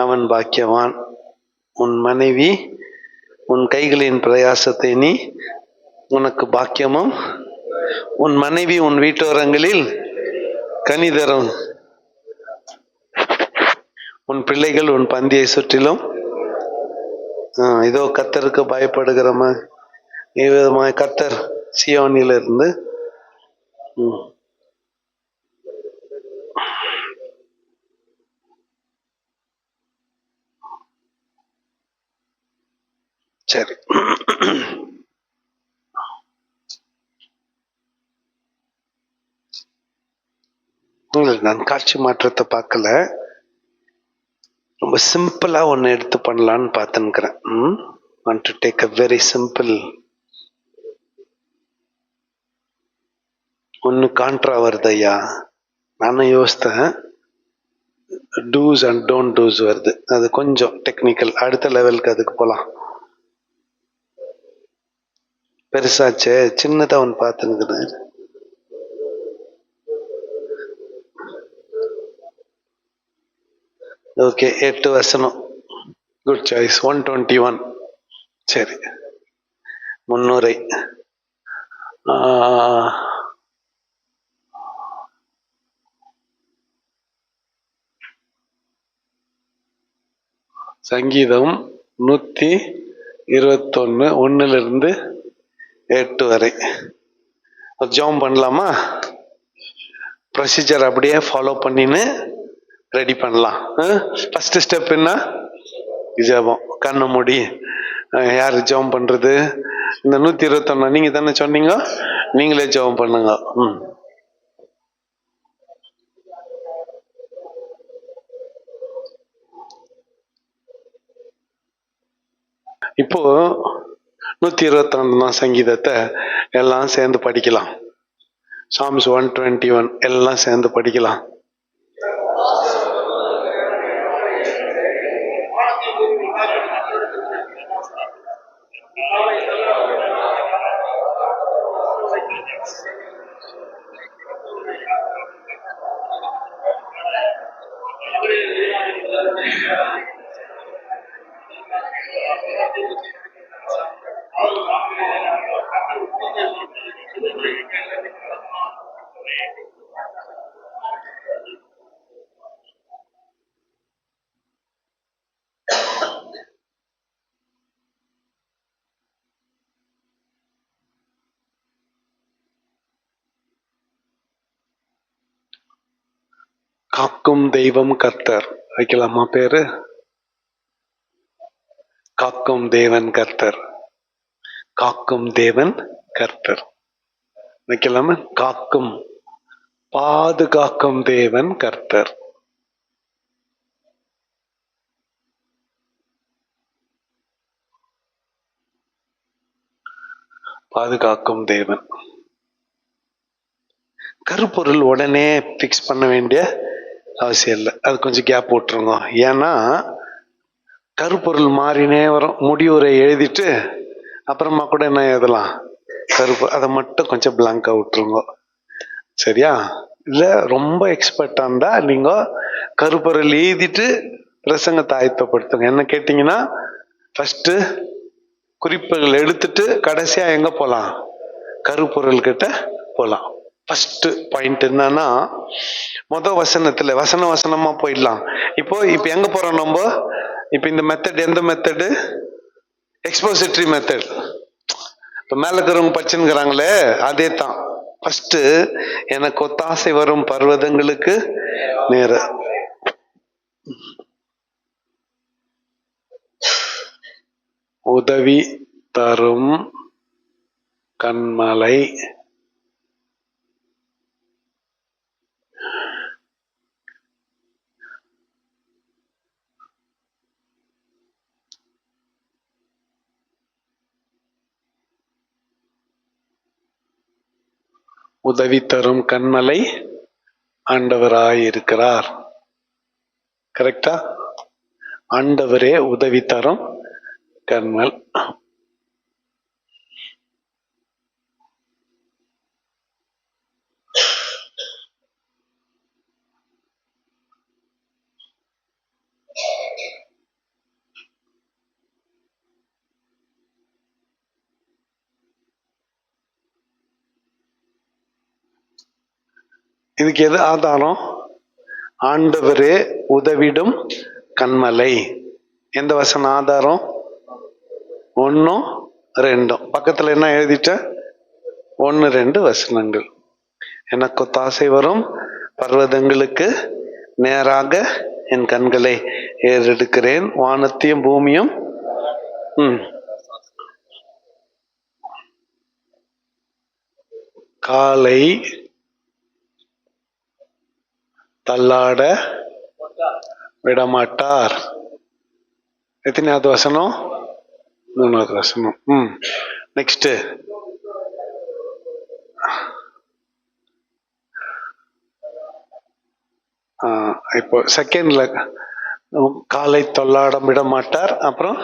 S1: அவன் பாக்கியவான். உன் மனைவி உன் கைகளின் பிரயாசத்தை நீ உனக்கு பாக்கியமும், உன் மனைவி உன் வீட்டோரங்களில் கனிதரும், உன் பிள்ளைகள் உன் பந்தியை சுற்றிலும். இதோ கர்த்தருக்கு பயப்படுகிறவன் கர்த்தர் சீயோனிலிருந்து சரி. நான் காட்சி மாற்றத்தை பார்க்கல, ரொம்ப சிம்பிளா ஒன்னு எடுத்து பண்ணலான்னு பார்த்துக்கிறேன். want to take a very simple. ஒன்னு கான்ட்ரா வருது ஐயா, நானும் யோசித்தேன். டூஸ் அண்ட் டோன்ட் டூஸ் வருது, அது கொஞ்சம் டெக்னிக்கல். அடுத்த லெவலுக்கு அதுக்கு போலாம். பெருசாச்சே, சின்னதா ஒன்று பார்த்துனுக்குது. ஓகே, 8 வசனம். Good choice. 121. சரி, முன்னுரை. சங்கீதம் 121 1 8 வரை ஜெபம் பண்ணலாமா? ப்ரொசீஜர் அப்படியே ஃபாலோ பண்ணின்னு ரெடி பண்ணலாம். ஃபர்ஸ்ட் ஸ்டெப் என்ன? ஜெபம். கண்ணு மூடி. யாரு ஜெபம் பண்றது? இந்த 121 நீங்க தானே சொன்னீங்க, நீங்களே ஜெபம் பண்ணுங்க. இப்போ 121 சங்கீதத்தை எல்லாம் சேர்ந்து படிக்கலாம். சாம்ஸ் 121 எல்லாம் சேர்ந்து படிக்கலாம். காக்கும் தெய்வம் கர்த்தர் வைக்கலாமா பேரு? காக்கும் தேவன் கர்த்தர், காக்கும் தேவன் கர்த்தர் வைக்கலாமா? காக்கும், பாதுகாக்கும் தேவன் கர்த்தர். பாதுகாக்கும் தேவன். கருப்பொருள் உடனே பிக்ஸ் பண்ண வேண்டிய அவசியம் இல்லை, அது கொஞ்சம் கேப் விட்டுருங்க. ஏன்னா கருப்பொருள் மாறினே வரும். முடிவுரை எழுதிட்டு அப்புறமா கூட என்ன எழுதலாம், கருப்பு, அதை மட்டும் கொஞ்சம் பிளாங்கா விட்டுருங்க. சரியா? இல்ல ரொம்ப எக்ஸ்பர்ட்டா இருந்தா நீங்க கருப்பொருள் எழுதிட்டு பிரசங்கத்தை ஆயத்தப்படுத்துங்க. என்ன கேட்டீங்கன்னா, ஃபர்ஸ்ட் குறிப்புகள் எடுத்துட்டு கடைசியா எங்க போலாம்? கருப்பொருள் கிட்ட போலாம். ஃபர்ஸ்ட் பாயிண்ட் என்னன்னா, வசனத்துல வசனமா போயிடலாம். இப்போ எங்க போறோம்? நம்ம இப்ப இந்த மெத்தட் எந்த மெத்தடு? எக்ஸ்போசிட்டரி மெத்தட். இப்ப மேல இருக்கிறவங்க படிச்சுங்கிறாங்களே அதே தான். ஃபர்ஸ்ட் எனக்கு ஒத்தாசை வரும் பர்வதங்களுக்கு நேர உதவி தரும் கண்மலை உதவி தரும் கண்மலை ஆண்டவராயிருக்கிறார். கரெக்டா? ஆண்டவரே உதவி தரும் கண்மல். இதுக்கு எது ஆதாரம்? ஆண்டவரே உதவிடும் கண்மலை. எந்த வசனம் ஆதாரம்? 1, 2. பக்கத்துல என்ன எழுதிட்ட? 1, 2 வசனங்கள். எனக்கு ஒத்தாசை வரும் பர்வதங்களுக்கு நேராக என் கண்களை ஏறெடுக்கிறேன், வானத்தையும் பூமியும் காலை தள்ளாட விடமாட்டார். எத்தனையாவது வசனம்? 3வது வசனம். நெக்ஸ்ட். இப்போ செகண்ட்ல காலை தொல்லாடம் விட மாட்டார். அப்புறம்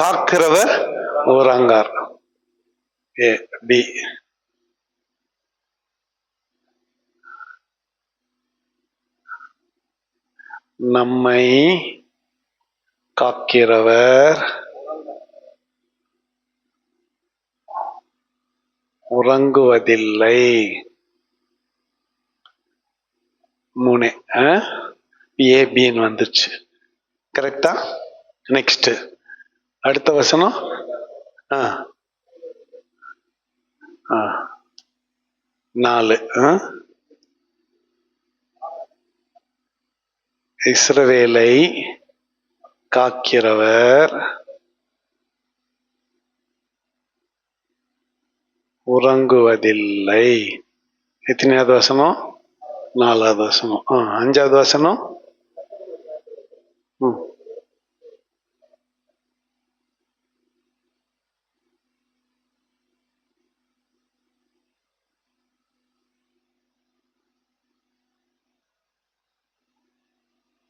S1: காக்கிறவர் உறங்கார். ஏ பி. நம்மை காக்கிறவர் உறங்குவதில்லை. 3 ஏபின்னு வந்துச்சு. கரெக்டா? நெக்ஸ்ட் அடுத்த வசனம். 4 இஸ்ரவேலை காக்கிறவர் உறங்குவதில்லை. எத்தனையாவது வசனம்? 4வது வசனம். 5வது வசனம்.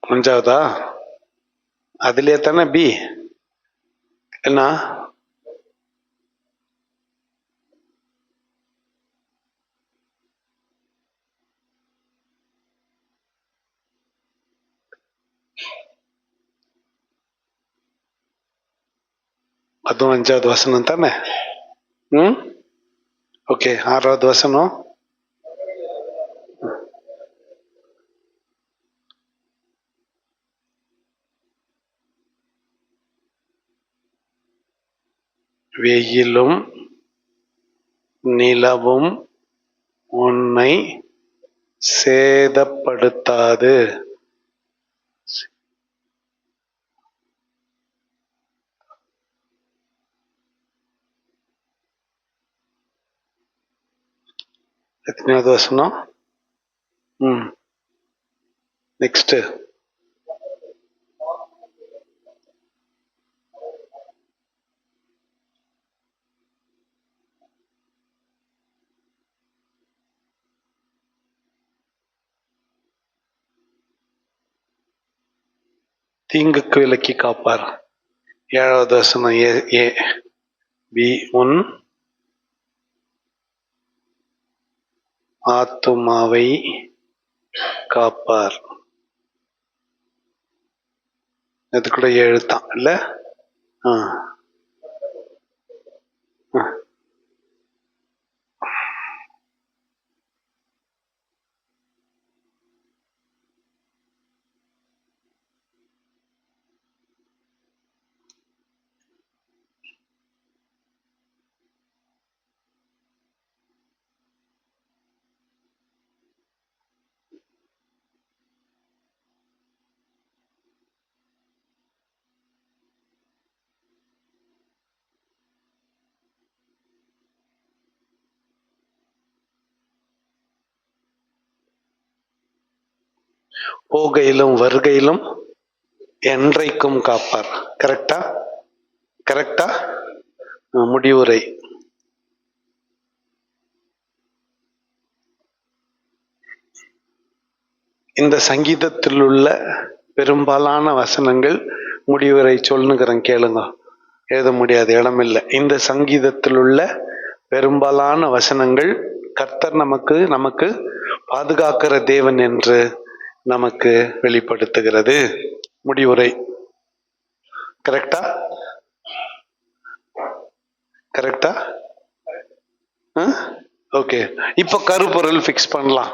S1: அஞ்சாவதா? அதுலயே தானே பி. என்ன? அதுவும் 5வது வசனம் தானே? ஓகே. 6வது வசனம். வெயிலும் நிலவும் உன்னை சேதப்படுத்தாது. எத்தனையாவது வசனம்? நெக்ஸ்ட். தீங்குக்கு விலக்கி காப்பார். 7வது வசனம். ஏ பி. உன் ஆத்துமாவை காப்பார். அது கூட எழுத்தான் இல்ல? போகையிலும் வருகையிலும் என்றைக்கும் காப்பார். கரெக்டா? கரெக்டா? முடிவுரை. இந்த சங்கீதத்தில் உள்ள பெரும்பாலான வசனங்கள் முடிவுரை சொல்லுங்கிறேன், கேளுங்க. எழுத முடியாத இடம் இல்லை. இந்த சங்கீதத்தில் உள்ள பெரும்பாலான வசனங்கள் கர்த்தர் நமக்கு பாதுகாக்கிற தேவன் என்று நமக்கு வெளிப்படுத்துகிறது. முடிவுரை. கரெக்டா? கரெக்டா? ஓகே, இப்ப கருப்பொருள் பிக்ஸ் பண்ணலாம்.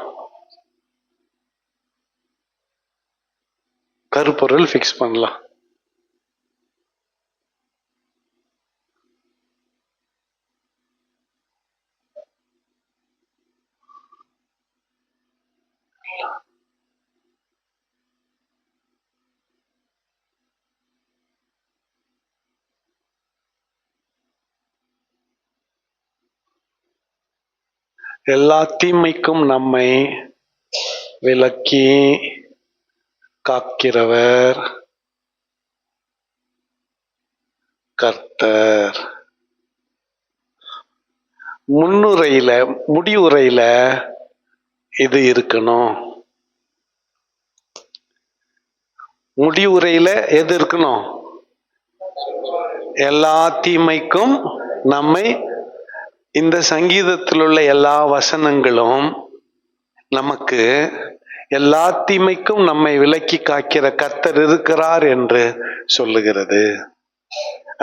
S1: கருப்பொருள் பிக்ஸ் பண்ணலாம். எல்லா தீமைக்கும் நம்மை விலக்கி காக்கிறவர் கர்த்தர். முடிவுரையில இது இருக்கணும். முடிவுரையில எது இருக்கணும்? எல்லா தீமைக்கும் நம்மை. இந்த சங்கீதத்தில் உள்ள எல்லா வசனங்களும் நமக்கு எல்லா தீமைக்கும் நம்மை விலக்கி காக்கிற கர்த்தர் இருக்கிறார் என்று சொல்லுகிறது.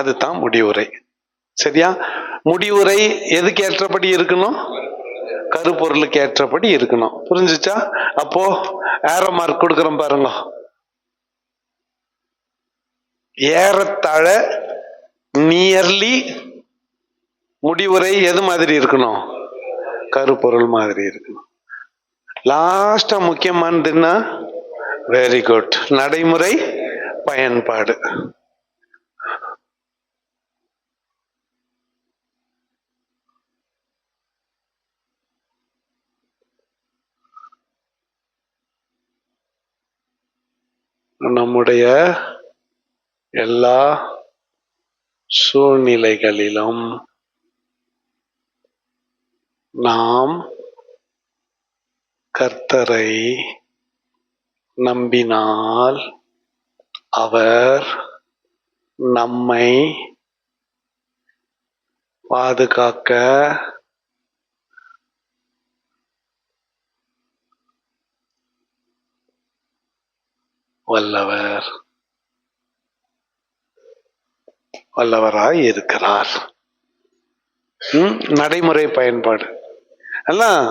S1: அதுதான் முடிவுரை. சரியா? முடிவுரை எதுக்கு ஏற்றபடி இருக்கணும்? கருப்பொருளுக்கு ஏற்றபடி இருக்கணும். புரிஞ்சுச்சா? அப்போ ஏரோ மார்க் கொடுக்குறோம் பாருங்க. ஏறத்தாழ நியர்லி முடிவுரை எது மாதிரி இருக்கணும்? கருப்பொருள் மாதிரி இருக்கணும். லாஸ்டா முக்கியமானதுன்னா வெரி குட், நடைமுறை பயன்பாடு. நம்முடைய எல்லா சூழ்நிலைகளிலும் நாம் கர்த்தரை நம்பினால் அவர் நம்மை பாதுகாக்க வல்லவராய் இருக்கிறார். நடைமுறை பயன்பாடு எல்லாம்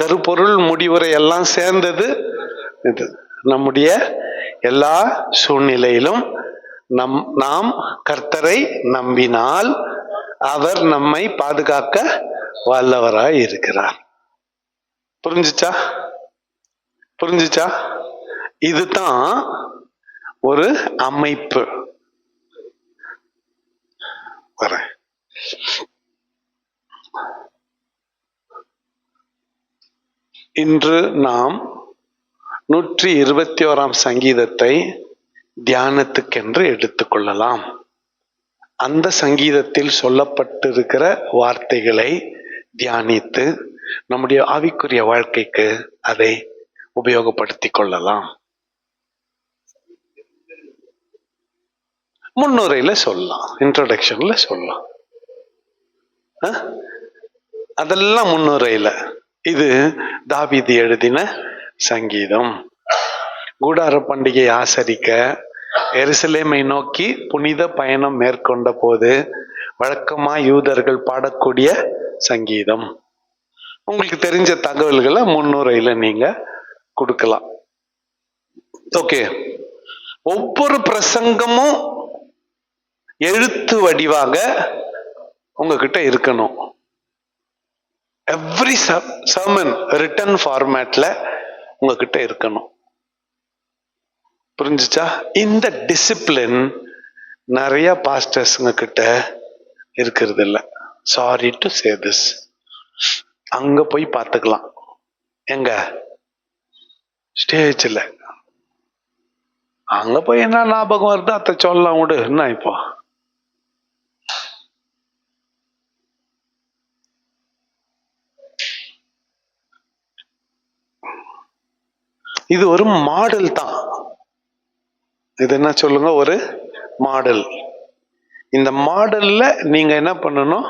S1: கருப்பொருள் முடிவுரை எல்லாம் சேர்ந்தது இது. நம்முடைய எல்லா சூழ்நிலையிலும் நாம் கர்த்தரை நம்பினால் அவர் நம்மை பாதுகாக்க வல்லவராய் இருக்கிறார். புரிஞ்சுச்சா? இதுதான் ஒரு அமைப்பு. வரேன். இன்று நாம் 121 சங்கீதத்தை தியானத்துக்கென்று எடுத்துக்கொள்ளலாம். அந்த சங்கீதத்தில் சொல்லப்பட்டிருக்கிற வார்த்தைகளை தியானித்து நம்முடைய ஆவிக்குரிய வாழ்க்கைக்கு அதை உபயோகப்படுத்திக் கொள்ளலாம். முன்னுரையில சொல்லலாம், இன்ட்ரோடக்ஷன்ல சொல்லலாம், அதெல்லாம் முன்னுரையில. இது தாவீது எழுதின சங்கீதம். கூடார பண்டிகை ஆசரிக்க எருசலேமை நோக்கி புனித பயணம் மேற்கொண்ட போது வழக்கமா யூதர்கள் பாடக்கூடிய சங்கீதம். உங்களுக்கு தெரிஞ்ச தகவல்களை முன்னுரையில நீங்க கொடுக்கலாம். ஓகே, ஒவ்வொரு பிரசங்கமும் எழுத்து வடிவாக உங்ககிட்ட இருக்கணும். எவ்ரி சர்மன் ரிட்டன் ஃபார்மேட்ல உங்ககிட்ட இருக்கணும். புரிஞ்சுச்சா? இந்த டிசிப்ளின் நிறைய பாஸ்டர்ஸ்ங்க கிட்ட இருக்கிறது இல்ல. Sorry to say this. அங்க போய் பார்த்துக்கலாம். எங்க? ஸ்டேஜ்ல அங்க போய் என்ன ஞாபகம் வருது அத்தை சொல்லலாம் விடு. என்ன இப்போ இது ஒரு மாடல் தான். இது என்ன சொல்லுங்க, ஒரு மாடல். இந்த மாடல்ல நீங்க என்ன பண்ணணும்,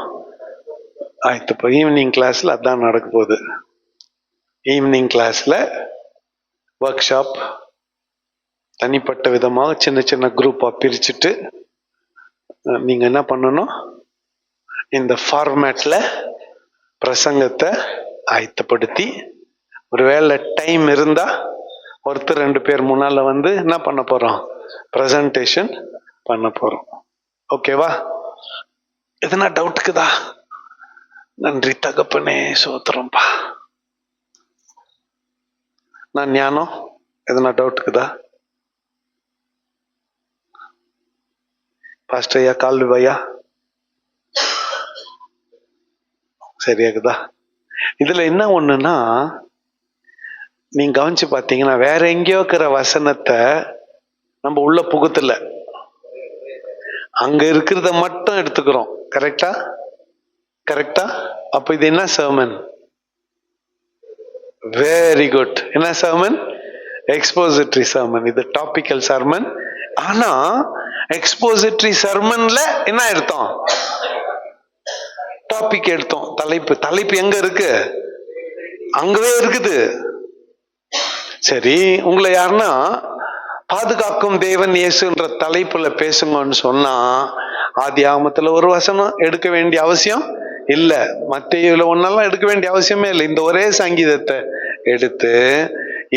S1: இப்போ ஈவினிங் கிளாஸ்ல அதான் நடக்க போகுது. ஈவினிங் கிளாஸ்ல ஒர்க் ஷாப் தனிப்பட்ட விதமாக சின்ன சின்ன குரூப்பா பிரிச்சுட்டு நீங்க என்ன பண்ணணும், இந்த ஃபார்மேட்ல பிரசங்கத்தை ஆயத்தப்படுத்தி, ஒருவேளை டைம் இருந்தா ஒருத்தர் 2 பேர் முன்னால வந்து என்ன பண்ண போறோம், பிரசன்டேஷன் பண்ண போறோம். ஓகேவா? எதனா டவுட்டுக்குதா? நன்றி தகப்பனே, சோத்திரம்பா. நான் ஞானம், எதனா டவுட்டுக்குதா? பாஸ்டர் ஐயா, கால்வி ஐயா, சரியாக்குதா? இதுல என்ன ஒண்ணுன்னா, நீங்க கவனிச்சு பாத்தீங்கன்னா வேற எங்கேயோ இருக்கிற வசனத்தை நம்ம உள்ள புகுத்தல, அங்க இருக்கிறத மட்டும் எடுத்துக்கிறோம். கரெக்டா? கரெக்டா? அப்ப இது என்ன சர்மன்? Very good. என்ன சர்மன்? எக்ஸ்போசிட்டரி சர்மன். இது டாபிக்கல் சர்மன். ஆனா எக்ஸ்போசிட்டரி சர்மன்ல என்ன எடுத்தோம்? டாபிக் எடுத்தோம். தலைப்பு எங்க இருக்கு? அங்கவே இருக்குது. சரி, உங்களை யாருன்னா பாதுகாக்கும் தேவன் இயேசுன்ற தலைப்புல பேசுங்கன்னு சொன்னா ஆதி ஆகமத்துல ஒரு வசனம் எடுக்க வேண்டிய அவசியம் இல்ல, மத்தேயுல ஒன்னெல்லாம் எடுக்க வேண்டிய அவசியமே இல்லை. இந்த ஒரே சங்கீதத்தை எடுத்து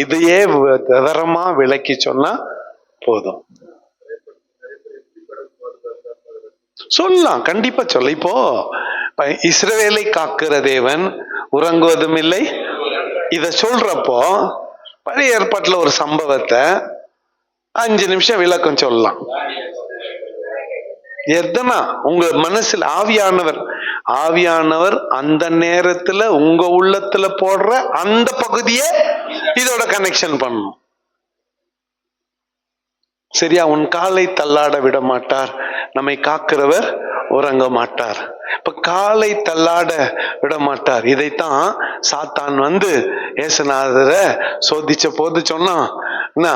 S1: இதையே விவரமா விளக்கி சொன்னா போதும். சொல்லலாம், கண்டிப்பா சொல்ல. இப்போ இஸ்ரவேலை காக்கிற தேவன் உறங்குவதும் இல்லை, இத சொல்றப்போ பழைய ஏற்பாட்டுல ஒரு சம்பவத்தை 5 நிமிஷம் விளக்கம் சொல்லலாம். எதனா உங்க மனசுல ஆவியானவர் அந்த நேரத்துல உங்க உள்ளத்துல போடுற அந்த பகுதியே இதோட கனெக்ஷன் பண்ணணும். சரியா? உன் காலை தள்ளாட விட மாட்டார், நம்மை காக்கிறவர் உறங்க மாட்டார். இப்ப காலை தள்ளாட விட மாட்டார், இதைத்தான் சாத்தான் வந்து ஏசுநாதரை சோதிச்ச போது சொன்னான். என்ன?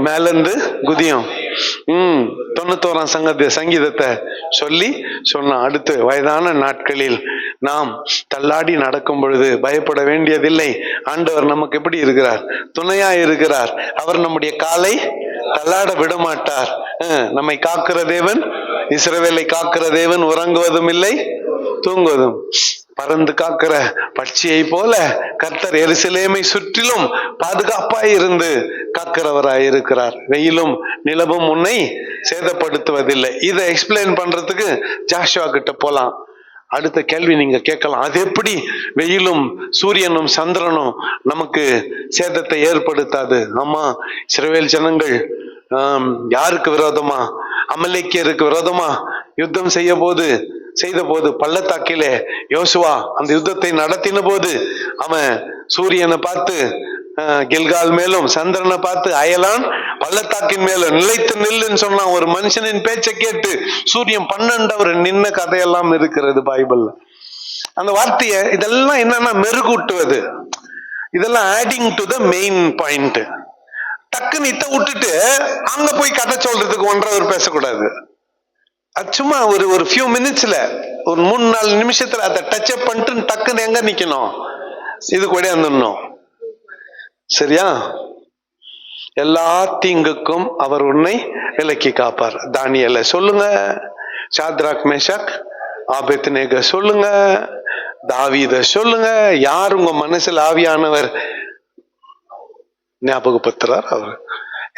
S1: மேலிருந்து குதியும் 91 சங்கீதத்தை சொல்லி சொன்னான். அடுத்து வயதான நாட்களில் நாம் தள்ளாடி நடக்கும் பொழுது பயப்பட வேண்டியதில்லை, ஆண்டவர் நமக்கு எப்படி இருக்கிறார்? துணையா இருக்கிறார். அவர் நம்முடைய காலை தள்ளாட விட மாட்டார். நம்மை காக்கிற தேவன், இஸ்ரவேலை காக்கிற தேவன் உறங்குவதும் இல்லை தூங்குவதும். பறந்து காக்கிற பட்சியை போல கர்த்தர் எருசலேமை சுற்றிலும் பாதுகாப்பாய் இருந்து காக்கிறவராய் இருக்கிறார். வெயிலும் நிலவும் உன்னை சேதப்படுத்துவதில்லை. இதை எக்ஸ்பிளைன் பண்றதுக்கு ஜாஷுவா கிட்ட போலாம். அடுத்த கேள்வி நீங்க கேட்கலாம், அது எப்படி வெயிலும் சூரியனும் சந்திரனும் நமக்கு சேதத்தை ஏற்படுத்தாது? ஆமா, இஸ்ரவேல் ஜனங்கள் யாருக்கு விரோதமா? அமலேக்கியருக்கு விரோதமா யுத்தம் செய்த போது பள்ளத்தாக்கிலே யோசுவா அந்த யுத்தத்தை நடத்தின போது அவன் சூரியனை பார்த்து கில்கால் மேலும் சந்திரனை பார்த்து அயலான் பள்ளத்தாக்கின் மேலும் நிலைத்து நில்லுன்னு சொன்னான். ஒரு மனுஷனின் பேச்சை கேட்டு சூரியன் 12 அவர் நின்ன கதையெல்லாம் இருக்கிறது பைபிள்ல. அந்த வார்த்தையை இதெல்லாம் என்னன்னா மெருகூட்டுவது, இதெல்லாம் adding to the main point. டக்குன்னு இத்த விட்டுட்டு அங்க போய் கதை சொல்றதுக்கு 1.5 hour பேசக்கூடாது. அது சும்மா ஒரு ஃபியூ மினிட்ஸ்ல, ஒரு 3-4 நிமிஷத்துல அதை டச் அப் பண்ணிட்டு டக்குன்னு எங்க நிக்கணும், இது கூட வந்துடணும். சரியா? எல்லா தீங்குக்கும் அவர் உன்னை விலக்கி காப்பார். தானியேலை சொல்லுங்க, சாத்ராக் மேஷாக் ஆபேத்நேகோ சொல்லுங்க, தாவீதை சொல்லுங்க. யார் உங்க மனசுல ஆவியானவர் ஞாபகப்படுத்துறார்? அவர்.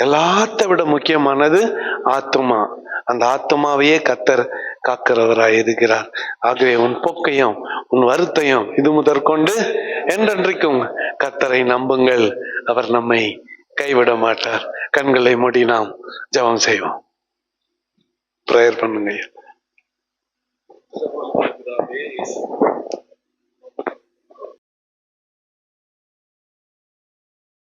S1: எல்லாத்த விட முக்கியமானது ஆத்மா. அந்த ஆத்மாவையே கர்த்தர் காக்கிறவராய் இருக்கிறார். ஆகவே உன் போக்கையும் உன் வருத்தையும் இது முதற்கொண்டு என்றென்றைக்கும் கர்த்தரை நம்புங்கள், அவர் நம்மை கைவிட மாட்டார். கண்களை மூடி நாம் ஜெபம் செய்வோம். பிரேயர் பண்ணுங்க.